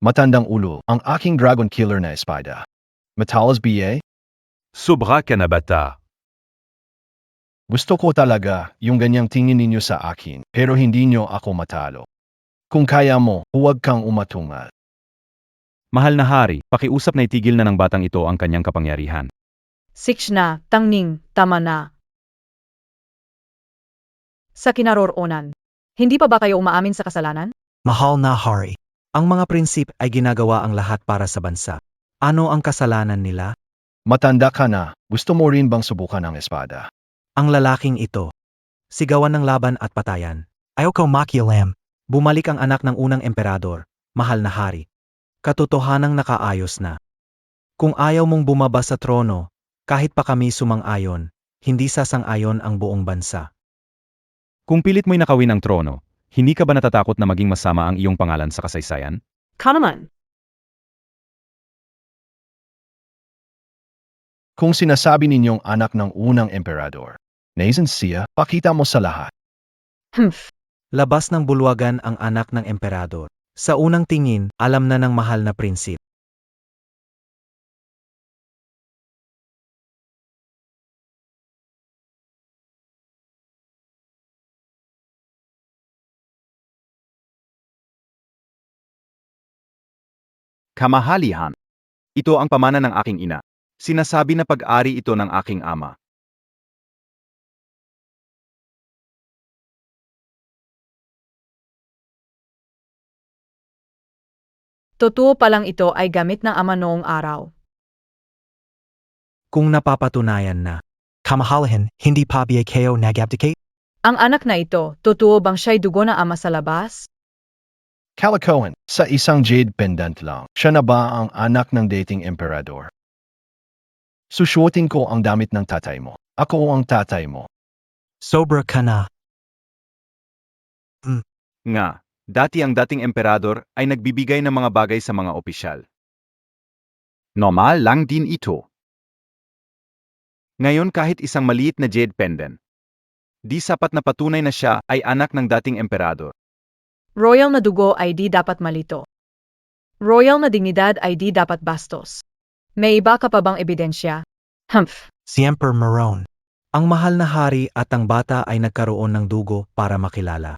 Matandang ulo, ang aking dragon killer na espada. Matalas BA? Sobra ka na bata. Gusto ko talaga yung ganyang tingin ninyo sa akin, pero hindi nyo ako matalo. Kung kaya mo, huwag kang umatungal. Mahal na hari, pakiusap na itigil na ng batang ito ang kanyang kapangyarihan. Six na, Tangning, tama na. Sa kinaroroonan, hindi pa ba kayo umaamin sa kasalanan? Mahal na hari. Ang mga prinsip ay ginagawa ang lahat para sa bansa. Ano ang kasalanan nila? Matanda ka na, gusto mo rin bang subukan ang espada? Ang lalaking ito. Sigawan ng laban at patayan. Ayaw ko makialam. Bumalik ang anak ng unang emperador, mahal na hari. Katotohanang nakaayos na. Kung ayaw mong bumaba sa trono, kahit pa kami sumang-ayon, hindi sasang-ayon ang buong bansa. Kung pilit mo'y nakawin ang trono, hindi ka ba natatakot na maging masama ang iyong pangalan sa kasaysayan? Ka naman. Kung sinasabi ninyong anak ng unang emperador, naisin siya, pakita mo sa lahat. Humph. Labas ng bulwagan ang anak ng emperador. Sa unang tingin, alam na ng mahal na prinsip. Kamahalihan. Ito ang pamana ng aking ina. Sinasabi na pag-ari ito ng aking ama. Totoo palang ito ay gamit ng ama noong araw. Kung napapatunayan na, kamahalahan, hindi pa ba kayo nag-abdicate? Ang anak na ito, totoo bang siya'y dugo ng ama sa labas? Kalikohan, sa isang jade pendant lang, siya na ba ang anak ng dating emperador? Susuotin ko ang damit ng tatay mo. Ako ang tatay mo. Sobra ka na. Nga, dati ang dating emperador ay nagbibigay ng mga bagay sa mga opisyal. Normal lang din ito. Ngayon kahit isang maliit na jade pendant. Di sapat na patunay na siya ay anak ng dating emperador. Royal na dugo ay di dapat malito. Royal na dignidad ay di dapat bastos. May iba ka pa bang ebidensya? Humph. Si Emperor Marone. Ang mahal na hari at ang bata ay nagkaroon ng dugo para makilala.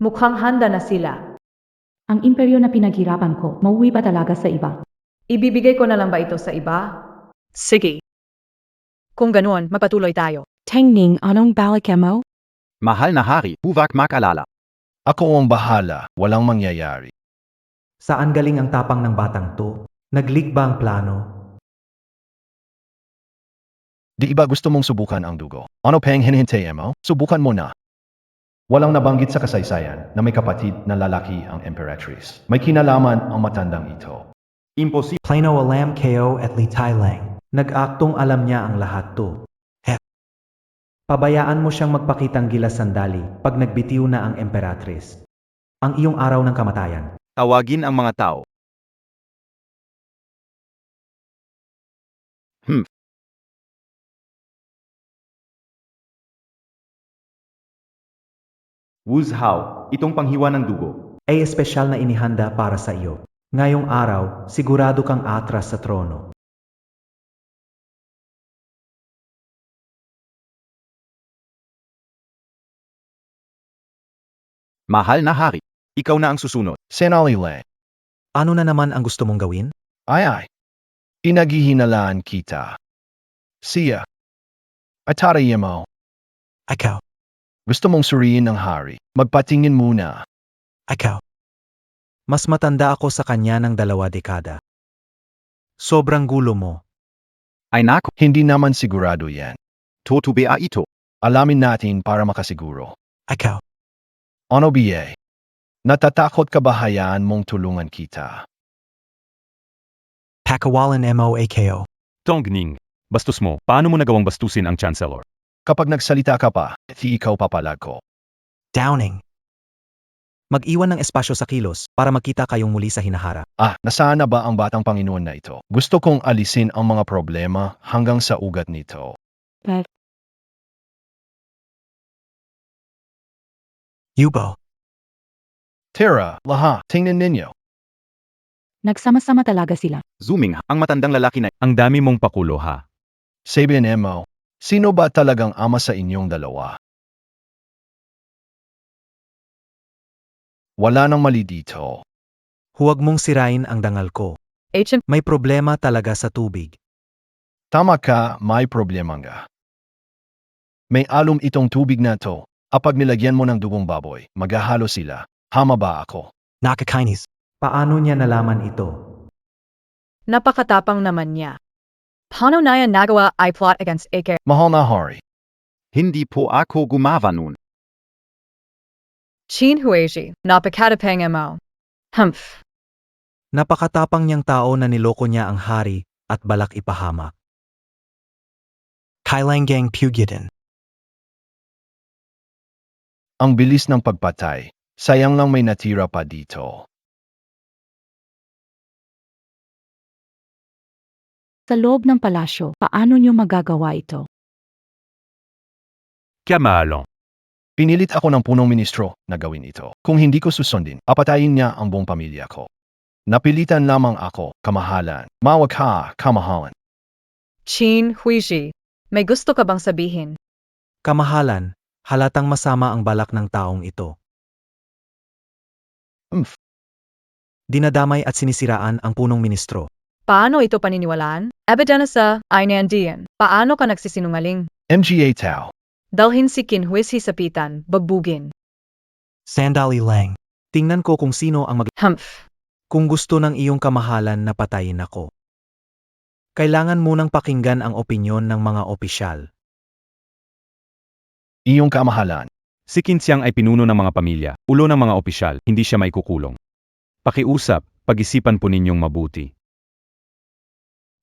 Mukhang handa na sila. Ang imperyo na pinaghirapan ko, mauwi ba talaga sa iba? Ibibigay ko na lang ba ito sa iba? Sige. Kung ganoon, magpatuloy tayo. Tangning, anong balik mo? Mahal na hari, huwag makalala. Ako ang bahala, walang mangyayari. Saan galing ang tapang ng batang to? Nag-leak ba ang plano? Di ba gusto mong subukan ang dugo? Ano pang hinihintay mo? Subukan mo na. Walang nabanggit sa kasaysayan na may kapatid na lalaki ang emperatrice. May kinalaman ang matandang ito. Imposible. Plano alam kayo at litay lang. Nag-aktong alam niya ang lahat to. Pabayaan mo siyang magpakitang gilas sandali pag nagbitiw na ang emperatrice. Ang iyong araw ng kamatayan. Tawagin ang mga tao. Wuzhao, itong panghiwa ng dugo. Ay espesyal na inihanda para sa iyo. Ngayong araw, sigurado kang atras sa trono. Mahal na hari, ikaw na ang susunod. Senali lang. Ano na naman ang gusto mong gawin? Ay. Inaghihinalaan kita. Siya. Atarayan mo. Ikaw. Gusto mong suriin ng hari. Magpatingin muna. Ikaw. Mas matanda ako sa kanya ng 2 dekada. Sobrang gulo mo. Ay nako, Hindi naman sigurado yan. totoo ito. Alamin natin para makasiguro. Ikaw. Ano BA? Natatakot ka ba hayaan mong tulungan kita? Pakawalan mo AKO. Tongning, bastos mo, paano mo nagawang bastusin ang Chancellor? Kapag nagsalita ka pa, di ikaw papalag ko. Downing. Mag-iwan ng espasyo sa kilos para magkita kayong muli sa hinaharap. Nasaan na ba ang batang Panginoon na ito? Gusto kong alisin ang mga problema hanggang sa ugat nito. Yubo. Tara, lahat, tingnan ninyo. Nagsama-sama talaga sila. Zooming, ang matandang lalaki na Ang dami mong pakulo ha. Sabihin mo, sino ba talagang ama sa inyong dalawa? Wala nang mali dito. Huwag mong sirain ang dangal ko. HM May problema talaga sa tubig. Tama ka, may problema nga. May alum itong tubig na to. Kapag nilagyan mo ng dugong baboy, maghahalo sila. Hama ba ako? Nakakainis. Paano niya nalaman ito? napakatapang naman niya. Paano na yan nagawa I plot against AK? Mahal na hari. hindi po ako gumawa nun. Chin Hueji, napakatapang mo. Humph. Napakatapang niyang tao na niloko niya ang hari at balak ipahamak. Kailangang pugitin. Ang bilis ng pagpatay. Sayang lang may natira pa dito. Sa loob ng palasyo, paano niyo magagawa ito? Chiamalo. Pinilit ako ng punong ministro na gawin ito. Kung hindi ko susundin, papatayin niya ang buong pamilya ko. Napilitan lamang ako, kamahalan. Mawag ka, kamahalan. Chin Huiji, may gusto ka bang sabihin? Kamahalan, halatang masama ang balak ng taong ito. Umph. Dinadamay at sinisiraan ang punong ministro. Paano ito paniniwalaan? Ebidena sa Ainandian. Paano ka nagsisinungaling? MGA Tao. Dalhin si Kinhuisi sa pitan, bagbugin. Sandali lang. Tingnan ko kung sino ang Humph. Kung gusto ng iyong kamahalan na patayin ako. Kailangan munang pakinggan ang opinyon ng mga opisyal. Iyong kamahalan. Si Kinsiang ay pinuno ng mga pamilya, ulo ng mga opisyal, hindi siya maikukulong. Pakiusap, pag-isipan po ninyong mabuti.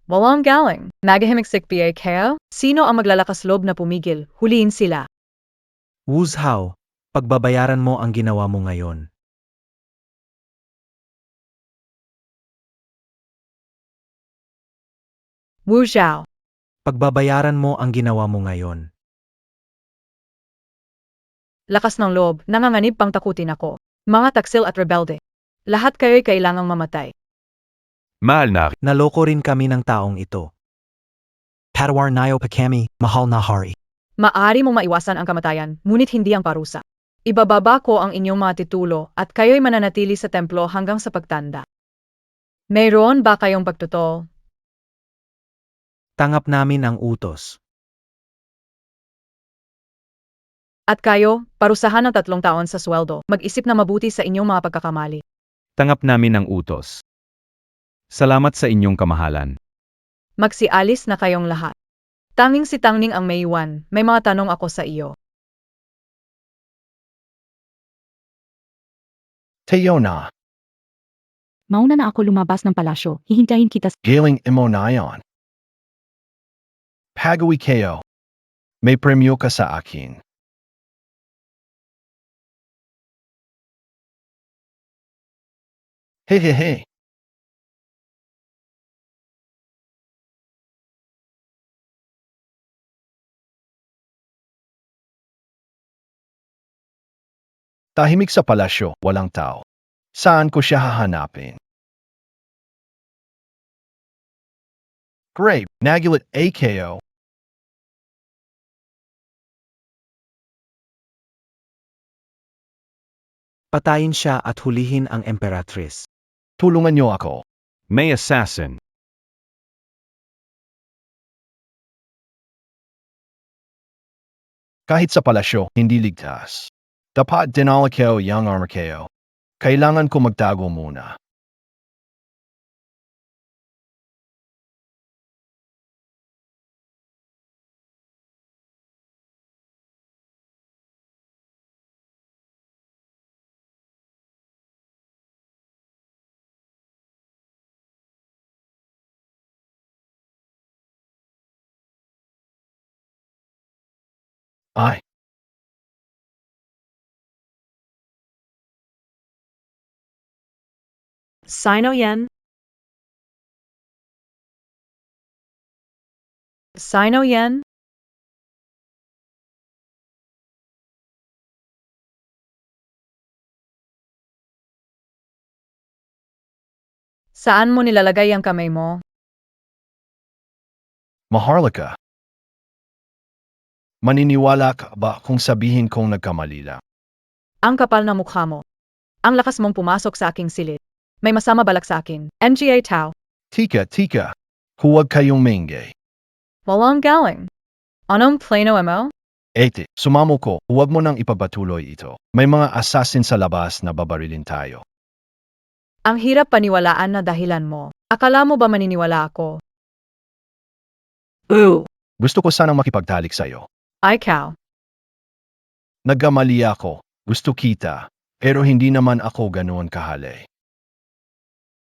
Walang galing. Magahimik sikpiay kayo? Sino ang maglalakas loob na pumigil? Huliin sila. Wu Zhao, pagbabayaran mo ang ginawa mo ngayon. Wu Zhao. Pagbabayaran mo ang ginawa mo ngayon. Lakas ng loob, nanganganib pang takutin ako. Mga taksil at rebelde. Lahat kayo'y kailangang mamatay. Mahal na. Naloko rin kami ng taong ito. Patawar nayo pa kami, mahal na hari. Maari mong maiwasan ang kamatayan, ngunit hindi ang parusa. Ibababa ko ang inyong mga titulo at kayo'y mananatili sa templo hanggang sa pagtanda. Mayroon ba kayong pagtutol? Tanggap namin ang utos. At kayo, parusahan ng 3 taon sa sweldo. Mag-isip na mabuti sa inyong mga pagkakamali. Tanggap namin ang utos. Salamat sa inyong kamahalan. Magsialis na kayong lahat. Tanging si Tangning ang may iwan, may mga tanong ako sa iyo. Tayo na. Mauna na ako lumabas ng palasyo, hihintayin kita Galing imo na yan. Pagawi kayo. May premyo ka sa akin. Hey. Tahimik sa palasyo, walang tao. Saan ko siya hahanapin? Great, nagulat AKO. Patayin siya at hulihin ang emperatrice. Tulungan niyo ako. May assassin. Kahit sa palasyo, hindi ligtas. Dapat dinala ko yung armor ko. Kailangan ko magtago muna. Ay, Sino yan? Sino yan? Saan mo nilalagay ang kamay mo? Maharlika. Maniniwala ka ba kung sabihin kong nagkamali lang? Ang kapal na mukha mo. Ang lakas mong pumasok sa aking silid. May masama balak sa akin. NGA Tao. Tika. Huwag kayong maingay. Walang galing. Anong plano mo? Ete, sumamo ko, huwag mo nang ipagpatuloy ito. May mga assassin sa labas na babarilin tayo. Ang hirap paniwalaan na dahilan mo. Akala mo ba maniniwala ako? Gusto ko sanang makipagtalik sa'yo. Ay cow. Nagkamali ako. Gusto kita. Pero hindi naman ako ganoon kahali.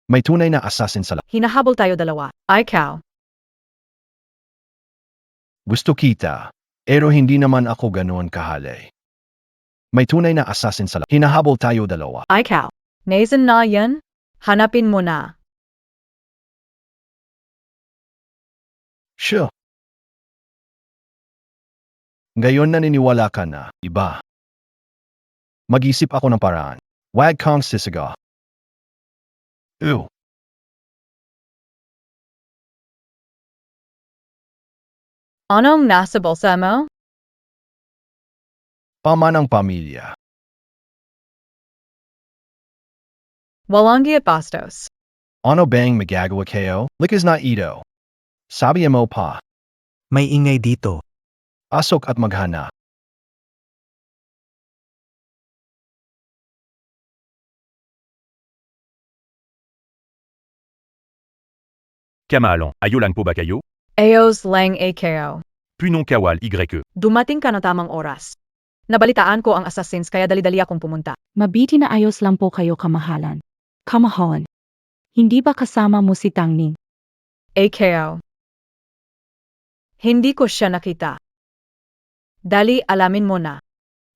May tunay na assassin sa labas. Hinahabol tayo dalawa. Ay cow. Gusto kita. Pero hindi naman ako ganoon kahali. May tunay na assassin sa labas. Hinahabol tayo dalawa. Ay cow. Nazen na yan? Hanapin mo na. Sure. Ngayon naniniwala ka na, iba. Mag-isip ako ng paraan. Wag kang sisiga. Ew. Anong nasa bulsa mo? Pamanang pamilya. Walang bastos. Ano bang magagawa kayo? Likas na ito. Sabi mo pa. May ingay dito. Asok at maghana. Kamalon, ayo lang po ba kayo? Eos lang AKO. Punong kawal YE. Dumating ka na tamang oras. Nabalitaan ko ang assassins kaya dali-dali akong pumunta. Mabiti na ayos lang po kayo kamahalan. Kamahalan. Hindi ba kasama mo si Tangning? AKO. Hindi ko siya nakita. Dali alamin mo na.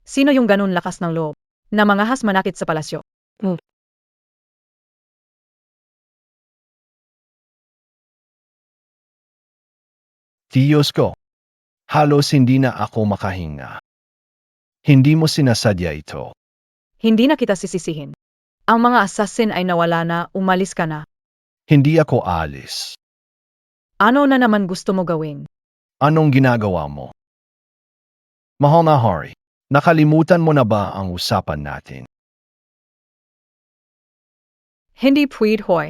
Sino yung ganun lakas ng loob na mangahas manakit sa palasyo? Diyos ko. Halos hindi na ako makahinga. Hindi mo sinasadya ito. Hindi na kita sisisihin. Ang mga assassin ay nawala na, umalis ka na. Hindi ako alis. Ano na naman gusto mo gawin? Anong ginagawa mo? Mahal na Hari, nakalimutan mo na ba ang usapan natin? Hindi pwede hoy.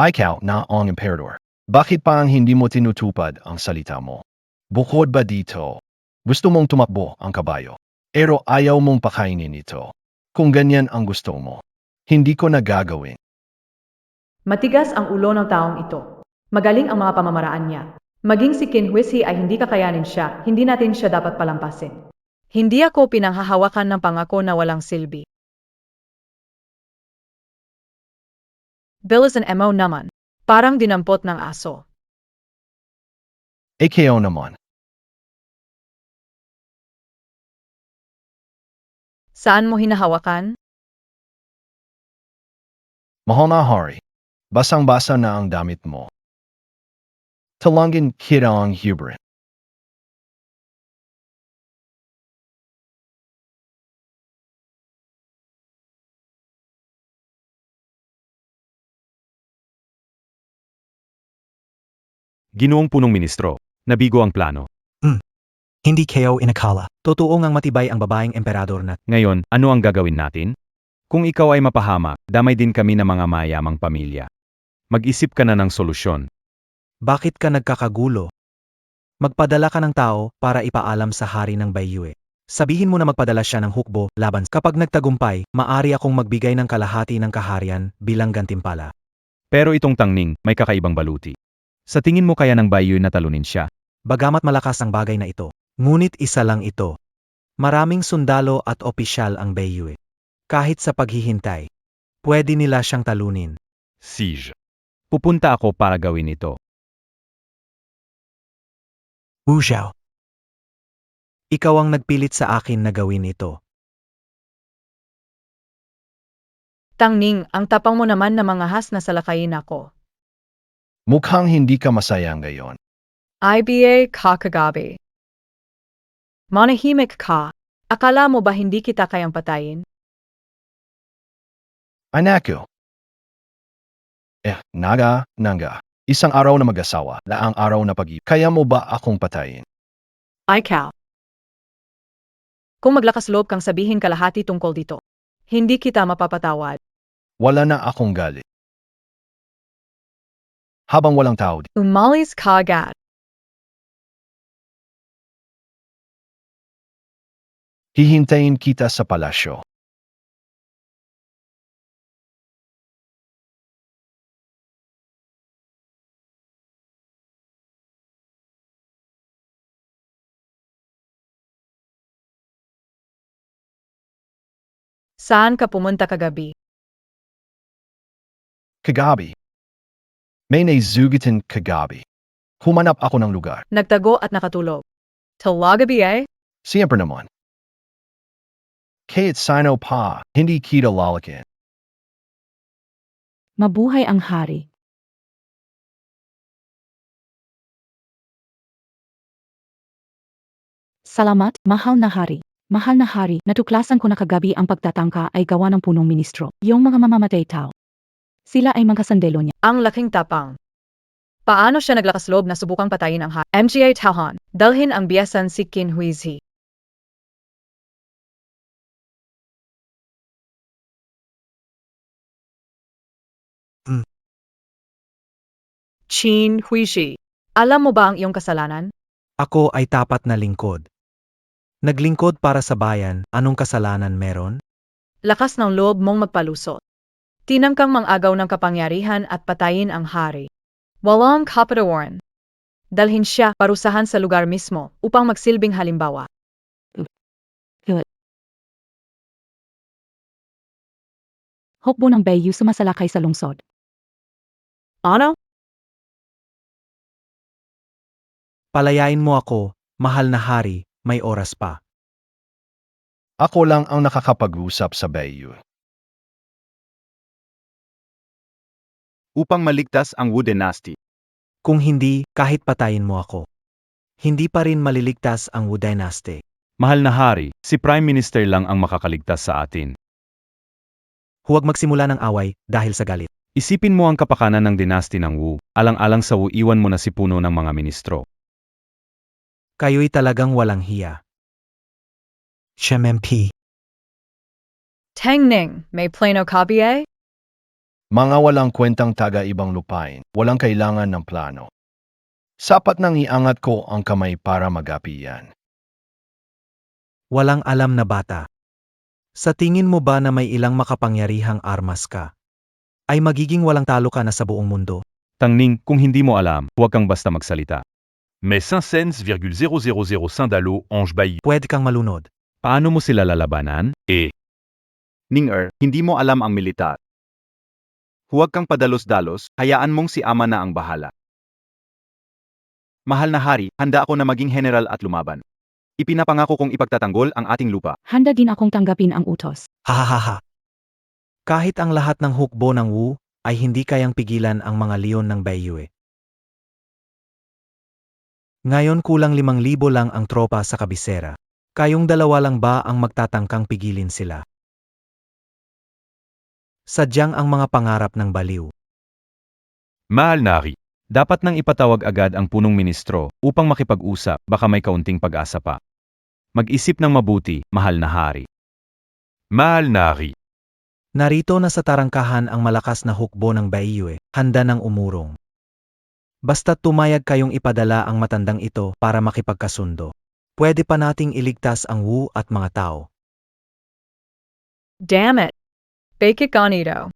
Ikaw na ang emperador. Bakit pa ang hindi mo tinutupad ang salita mo? Bukod ba dito? Gusto mong tumakbo ang kabayo. Pero ayaw mong pakainin ito. Kung ganyan ang gusto mo, hindi ko na gagawin. Matigas ang ulo ng taong ito. Magaling ang mga pamamaraan niya. Maging si Kinhuesi ay hindi kakayanin siya, hindi natin siya dapat palampasin. Hindi ako pinanghahawakan ng pangako na walang silbi. Bill is an MO naman. Parang dinampot ng aso. AKO naman. Saan mo hinahawakan? Mahal na Hari, basang-basa na ang damit mo. Talangin kita ang hubrin. Ginoong punong ministro, nabigo ang plano. Hindi kayo inakala. Totoo ngang matibay ang babaeng emperador na Ngayon, ano ang gagawin natin? Kung ikaw ay mapahamak, damay din kami ng mga mayamang pamilya. Mag-isip ka na ng solusyon. bakit ka nagkakagulo? Magpadala ka ng tao para ipaalam sa hari ng Baiyue. Sabihin mo na magpadala siya ng hukbo laban. Kapag nagtagumpay, maari akong magbigay ng kalahati ng kaharian bilang gantimpala. Pero itong Tangning, may kakaibang baluti. Sa tingin mo kaya ng Baiyue na talunin siya? Bagamat malakas ang bagay na ito, ngunit isa lang ito. Maraming sundalo at opisyal ang Baiyue. Kahit sa paghihintay, pwede nila siyang talunin. Siege. Pupunta ako para gawin ito. Wu Xiao. Ikaw ang nagpilit sa akin na gawin ito. Tangning, ang tapang mo naman na mangahas na salakayin ako. Mukhang hindi ka masaya ngayon. IBA kakagabi. Manahimik ka. Akala mo ba hindi kita kayang patayin? Anako. Naga. Isang araw na mag-asawa, laang araw na pag-ibig. Kaya mo ba akong patayin? Ikaw. Kung maglakas loob kang sabihin kalahati tungkol dito, hindi kita mapapatawad. Wala na akong galit. Habang walang tao, Umalis ka agad. hihintayin kita sa palasyo. Saan ka pumunta kagabi? Kagabi. May naizugitan kagabi. Humanap ako ng lugar. Nagtago at nakatulog. Talagabi eh? Siyempre naman. Kahit sino pa, hindi kita lalakin. Mabuhay ang hari. Salamat, mahal na hari. Mahal na hari, natuklasan ko na kagabi ang pagtatangka ay gawa ng punong ministro. Yung mga mamamatay tao. Sila ay mga sandelo niya. Ang laking tapang. Paano siya naglakas loob na subukang patayin ang MGA Tauhan? Dalhin ang biyasan si Qin Huizhi. Qin Huizhi. Alam mo ba ang iyong kasalanan? Ako ay tapat na lingkod. Naglingkod para sa bayan, anong kasalanan meron? Lakas ng loob mong magpalusot. Tinangkang mangagaw ng kapangyarihan at patayin ang hari. Walang kapatawaran. Dalhin siya parusahan sa lugar mismo upang magsilbing halimbawa. Hukbo ng Bayu sumasalakay sa lungsod. Ano? Palayain mo ako, mahal na hari, may oras pa. Ako lang ang nakakapag-usap sa Bayu. Upang maligtas ang Wu Dynasty. Kung hindi, kahit patayin mo ako. Hindi pa rin maliligtas ang Wu Dynasty. Mahal na hari, si Prime Minister lang ang makakaligtas sa atin. Huwag magsimula ng away dahil sa galit. Isipin mo ang kapakanan ng dinasti ng Wu, alang-alang sa Wu iwan mo na si puno ng mga ministro. Kayo'y talagang walang hiya. MP. Tengning, may plano copy eh? Mga walang kwentang taga-ibang lupain, walang kailangan ng plano. Sapat nang iangat ko ang kamay para magapi yan. Walang alam na bata. Sa tingin mo ba na may ilang makapangyarihang armas ka? Ay magiging walang talo ka na sa buong mundo? Tangning, kung hindi mo alam, huwag kang basta magsalita. Mais 500,000 Sandalo, Ange Bailly. Pwede kang malunod. Paano mo sila lalabanan? Ning-er, hindi mo alam ang militar. Huwag kang padalos-dalos, hayaan mong si ama na ang bahala. Mahal na hari, handa ako na maging general at lumaban. Ipinapangako kong ipagtatanggol ang ating lupa. Handa din akong tanggapin ang utos. Hahaha. Kahit ang lahat ng hukbo ng Wu, ay hindi kayang pigilan ang mga leon ng Baiyue. Ngayon kulang 5,000 lang ang tropa sa kabisera. Kayong dalawa lang ba ang magtatangkang pigilin sila? Sadyang ang mga pangarap ng baliw. Mahal na hari, dapat nang ipatawag agad ang punong ministro upang makipag-usap, baka may kaunting pag-asa pa. Mag-isip ng mabuti, mahal na hari. Mahal na hari. Narito na sa tarangkahan ang malakas na hukbo ng Baiyue, handa ng umurong. Basta tumayag kayong ipadala ang matandang ito para makipagkasundo. Pwede pa nating iligtas ang Wu at mga tao. Damn it. Bake it ganito.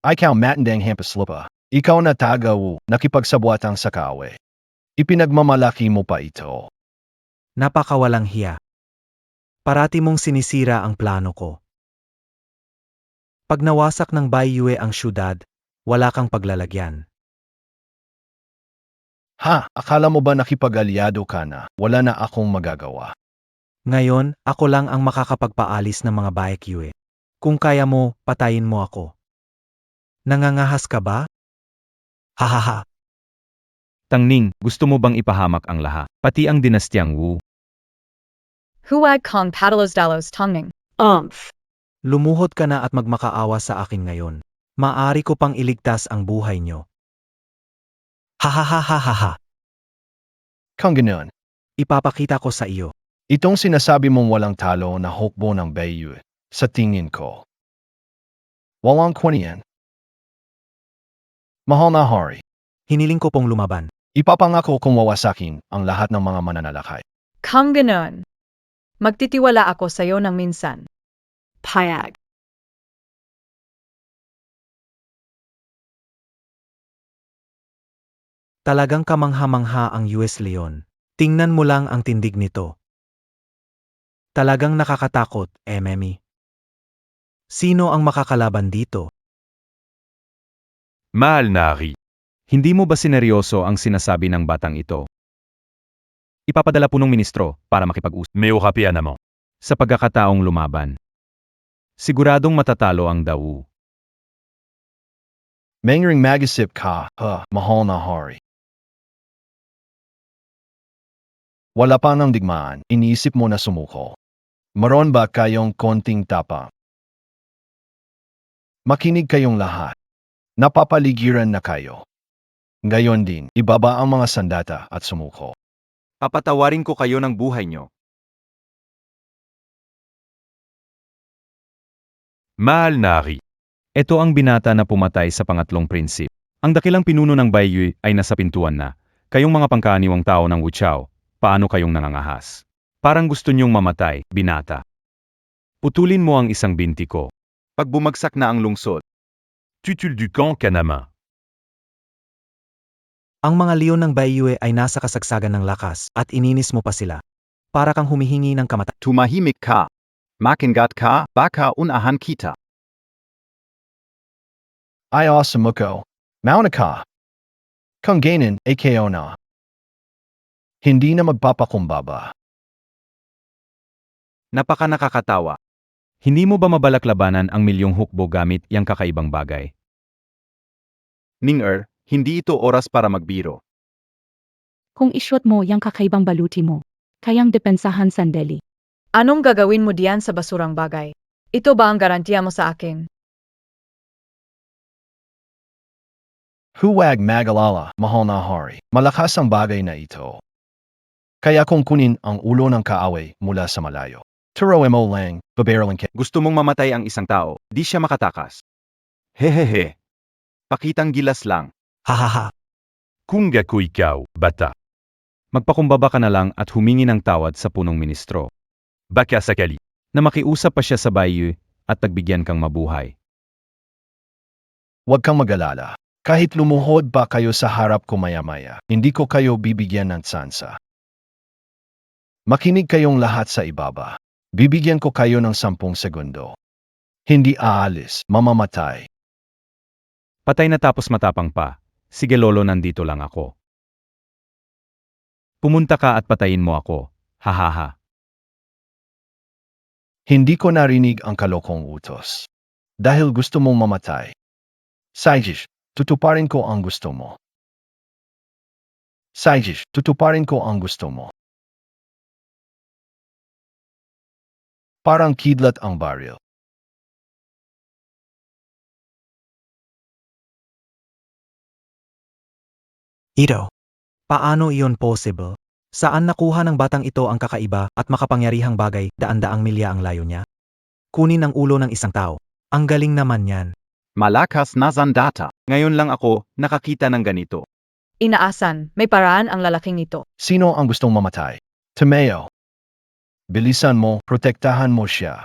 Ikaw matandang hampaslupa. Ikaw na taga-Wu, nakipagsabuatang sa kawe. Ipinagmamalaki mo pa ito. Napakawalang hiya. Parati mong sinisira ang plano ko. Pag nawasak ng Baiyue ang syudad, wala kang paglalagyan. Akala mo ba nakipag-alyado ka na? Wala na akong magagawa. Ngayon, ako lang ang makakapagpaalis ng mga Baekhyue. Kung kaya mo, patayin mo ako. Nangangahas ka ba? Hahaha. Tangning, gusto mo bang ipahamak ang lahat? Pati ang dinastyang Wu. Huwag kong padalos-dalos tongning. Lumuhod ka na at magmakaawa sa akin ngayon. Maari ko pang iligtas ang buhay nyo. Hahaha. Kung ganoon, Ipapakita ko sa iyo. itong sinasabi mong walang talo na hukbo ng Bayu, sa tingin ko. Walang kwaniyan. Mahal na hari, Hiniling ko pong lumaban. ipapangako kong wawasakin ang lahat ng mga mananalakay. Kung ganoon, magtitiwala ako sa iyo ng minsan. Payag. Talagang kamangha-mangha ang US Leon. Tingnan mo lang ang tindig nito. Talagang nakakatakot, Memi. Sino ang makakalaban dito? Mahal na Ari. Hindi mo ba sineryoso ang sinasabi ng batang ito? Ipapadala po ng ministro para makipag-usap. May ukapian mo. Sa pagkakataong lumaban. Siguradong matatalo ang Dawu. Mangring magisip ka, mahal na hari. Wala pa ng digmaan, iniisip mo na sumuko. Maroon ba kayong konting tapa? Makinig kayong lahat. Napapaligiran na kayo. Ngayon din, ibaba ang mga sandata at sumuko. Papatawarin ko kayo ng buhay nyo. Mahal na Ari. Ito ang binata na pumatay sa pangatlong prinsip. Ang dakilang pinuno ng Baiyue ay nasa pintuan na. Kayong mga pangkaaniwang tao ng Wuchao, paano kayong nangangahas? Parang gusto niyong mamatay, binata. Putulin mo ang isang binti ko. Pag bumagsak na ang lungsod, Tutul du camp Kanama. Ang mga leon ng Baiyue ay nasa kasagsagan ng lakas at ininis mo pa sila. Para kang humihingi ng kamatayan. tumahimik ka. Makingat ka, baka unahan kita. Ayaw sumuko. Mauna ka. Kung ganon, AKO na. Hindi na magpapakumbaba. Napaka nakakatawa. Hindi mo ba mabalak labanan ang milyong hukbo gamit yang kakaibang bagay? Ning-er, hindi ito oras para magbiro. Kung isyot mo yang kakaibang baluti mo, kayang depensahan sandali. Anong gagawin mo diyan sa basurang bagay? Ito ba ang garantiya mo sa akin? Huwag mag-alala, mahal na hari. Malakas ang bagay na ito. Kaya kung kunin ang ulo ng kaaway mula sa malayo. Turuin mo lang, babaralan ka. Gusto mong mamatay ang isang tao, di siya makatakas. Hehehe. Pakitang gilas lang. Hahaha. Kung gaku ikaw, bata. Magpakumbaba ka na lang at humingi ng tawad sa punong ministro. Baka sakali. Na makiusap pa siya sa Baiyue at tagbigyan kang mabuhay. Huwag kang mag-alala. Kahit lumuhod pa kayo sa harap ko maya-maya, hindi ko kayo bibigyan ng tsansa. Makinig kayong lahat sa ibaba. Bibigyan ko kayo ng 10 segundo. Hindi aalis, mamamatay. Patay na tapos matapang pa. Sige lolo, nandito lang ako. Pumunta ka at patayin mo ako. Hahaha. Hindi ko narinig ang kalokong utos. Dahil gusto mong mamatay. Saijish, tutuparin ko ang gusto mo. Saijish, tutuparin ko ang gusto mo. Parang kidlat ang baril. Ito. Paano iyon possible? Saan nakuha ng batang ito ang kakaiba at makapangyarihang bagay, daan-daang milya ang layo niya? Kunin ang ulo ng isang tao. Ang galing naman yan. Malakas na sandata. Ngayon lang ako nakakita ng ganito. Inaasan, may paraan ang lalaking ito. Sino ang gustong mamatay? Tumeo. Bilisan mo, protektahan mo siya.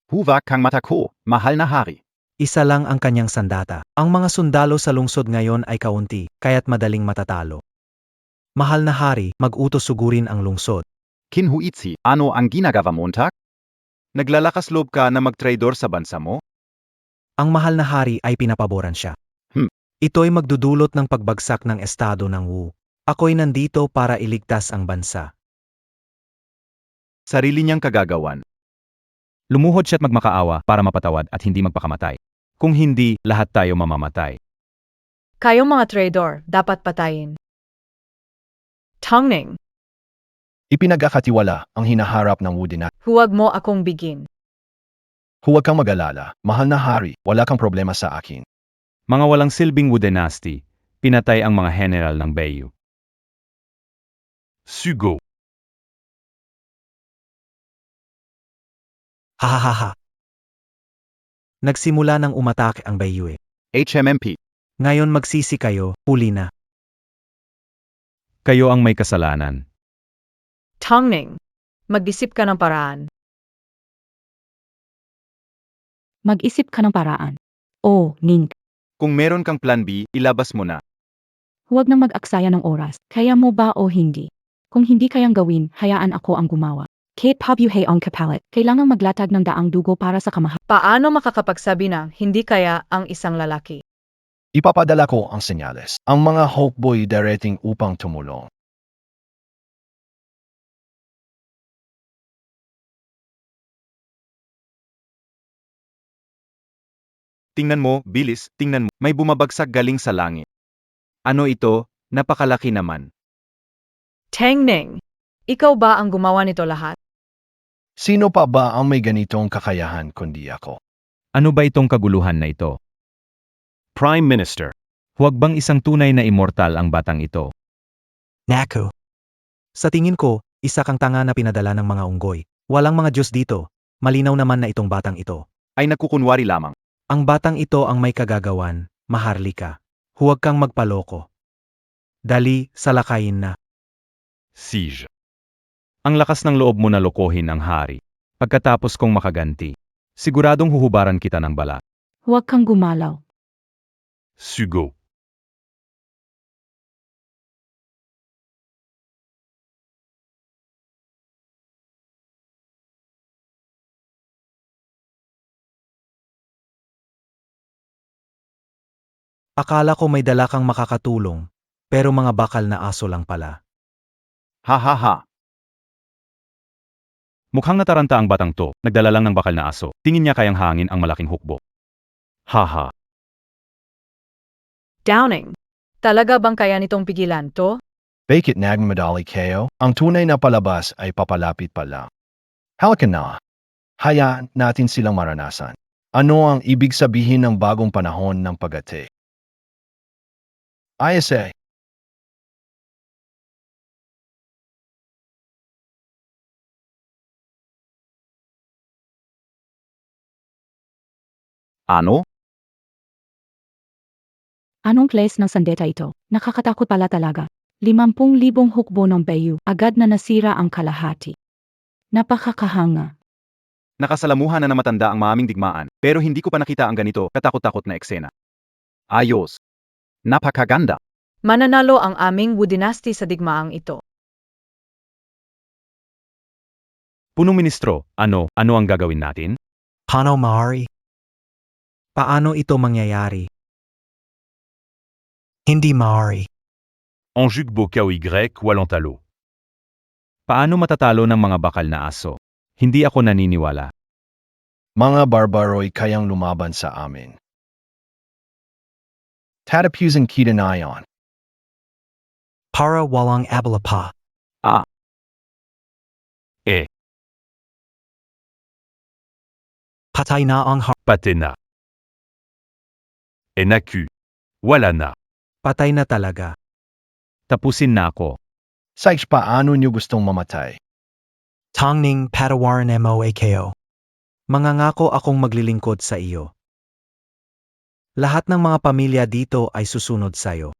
Huwag kang matako, mahal na hari. Isa lang ang kanyang sandata. Ang mga sundalo sa lungsod ngayon ay kaunti, kaya't madaling matatalo. Mahal na hari, mag-utos sugurin ang lungsod. Kinhuitsi, ano ang ginagawa montag? Naglalakas loob ka na magtraidor sa bansa mo? Ang mahal na hari ay pinapaboran siya. Ito'y magdudulot ng pagbagsak ng estado ng Wu. Ako'y nandito para iligtas ang bansa. Sarili niyang kagagawan. Lumuhod siya't magmakaawa para mapatawad at hindi magpakamatay. Kung hindi, lahat tayo mamamatay. Kayong mga traidor, dapat patayin. Tongning, Ipinagkakatiwala ang hinaharap ng Wu Dynasty. huwag mo akong bigin. Huwag kang mag-alala, mahal na hari, wala kang problema sa akin. Mga walang silbing Wu Dynasty, pinatay ang mga general ng Beiyu. Sugo. Hahaha. Nagsimula ng umatake ang Baiyue. HMMP. Ngayon magsisi kayo, huli na. Kayo ang may kasalanan. Tongning, mag-isip ka ng paraan. Mag-isip ka ng paraan. Oh, Ning, Kung meron kang plan B, ilabas mo na. huwag nang mag-aksaya ng oras. Kaya mo ba o hindi? Kung hindi kayang gawin, hayaan ako ang gumawa. Kate Pabuhay ang kapalit. Kailangang maglatag ng daang dugo para sa kamahalan. Paano makakapagsabi ng hindi kaya ang isang lalaki? Ipapadala ko ang senyales. Ang mga Hawkboy darating upang tumulong. Tingnan mo, bilis, tingnan mo. May bumabagsak galing sa langit. Ano ito? Napakalaki naman. Tengning, ikaw ba ang gumawa nito lahat? Sino pa ba ang may ganitong kakayahan kundi ako? Ano ba itong kaguluhan na ito? Prime Minister. Huwag bang isang tunay na immortal ang batang ito? Naku. Sa tingin ko, isa kang tanga na pinadala ng mga unggoy. Walang mga Diyos dito. Malinaw naman na itong batang ito. Ay nakukunwari lamang. Ang batang ito ang may kagagawan, Maharlika. Huwag kang magpaloko. Dali, salakayin na. Siege. Ang lakas ng loob mo na lokohin ang hari. Pagkatapos kong makaganti, siguradong huhubaran kita ng bala. Huwag kang gumalaw. Sugo. Akala ko may dala kang makakatulong, pero mga bakal na aso lang pala. Ha ha ha. Mukhang nataranta ang batang to, nagdala lang ng bakal na aso. Tingin niya kayang hangin ang malaking hukbo. Haha. Downing, talaga bang kaya nitong pigilan to? Bakit nagmamadali kayo? Ang tunay na palabas ay papalapit pa lang. Halika na. Hayaan natin silang maranasan. Ano ang ibig sabihin ng bagong panahon ng pagate? ISA. Ano? Anong place ng sandeta ito? Nakakatakot pala talaga. 50,000 hukbo ng Beiyu, agad na nasira ang kalahati. Napakakahanga. Nakasalamuhan na na matanda ang maaming digmaan, pero hindi ko pa nakita ang ganito katakot-takot na eksena. Ayos. Napakaganda. Mananalo ang aming Wu Dynasty sa digmaang ito. Punong ministro, ano ang gagawin natin? Paano maaari? Paano ito mangyayari? Hindi maaari. Enjugbo kao Y walantalo. Paano matatalo ng mga bakal na aso? Hindi ako naniniwala. Mga barbaro'y kayang lumaban sa amin. Tatapusin kita na yon. Para walang abala pa. Patay na ang Patena. Enaku. Wala na. patay na talaga. Tapusin na ako. Sykes, paano nyo gustong mamatay? Tongning patawaran mo ako. Mangangako akong maglilingkod sa iyo. Lahat ng mga pamilya dito ay susunod sa'yo.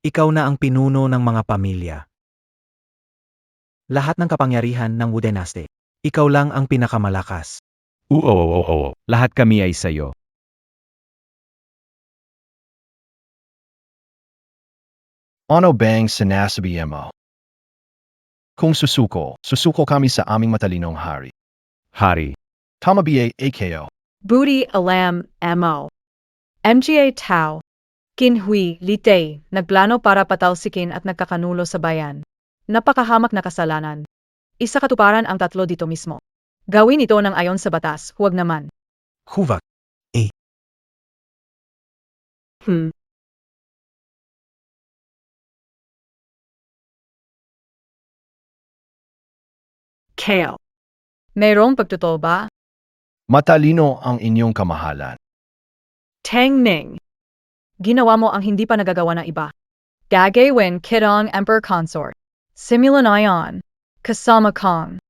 Ikaw na ang pinuno ng mga pamilya. Lahat ng kapangyarihan ng Wu Dynasty. Ikaw lang ang pinakamalakas. Oo. Lahat kami ay sayo. Ano bang sinasabi mo? Kung susuko kami sa aming matalinong hari. Hari. Tama ba ako? Booty alam mo. MGA Tao. Kinhui Litay, nagplano para patalsikin at nagkakanulo sa bayan. Napakahamak na kasalanan. Isa katuparan ang tatlo dito mismo. Gawin ito ng ayon sa batas, huwag naman. Huvak. Kale. Mayroong pagtotoo ba? Matalino ang inyong kamahalan. Tengning. Ginawa mo ang hindi pa nagagawa ng iba. Gagawin kitang Emperor Consort. Simulan ayon. Kasama kang.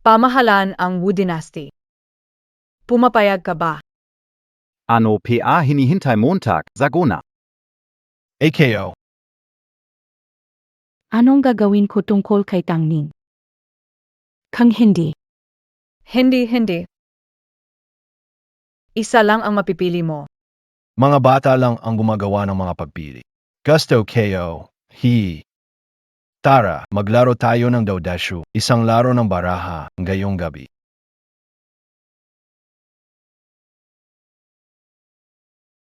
Pamahalan ang Wu Dynasty. Pumapayag ka ba? Ano pa hinihintay Montag, Zagona? AKO. Anong gagawin ko tungkol kay Tangning? Kang hindi. Hindi. Isa lang ang mapipili mo. Mga bata lang ang gumagawa ng mga pagpili. Gusto KO. Tara, maglaro tayo ng Dodeshu, isang laro ng baraha, ngayong gabi.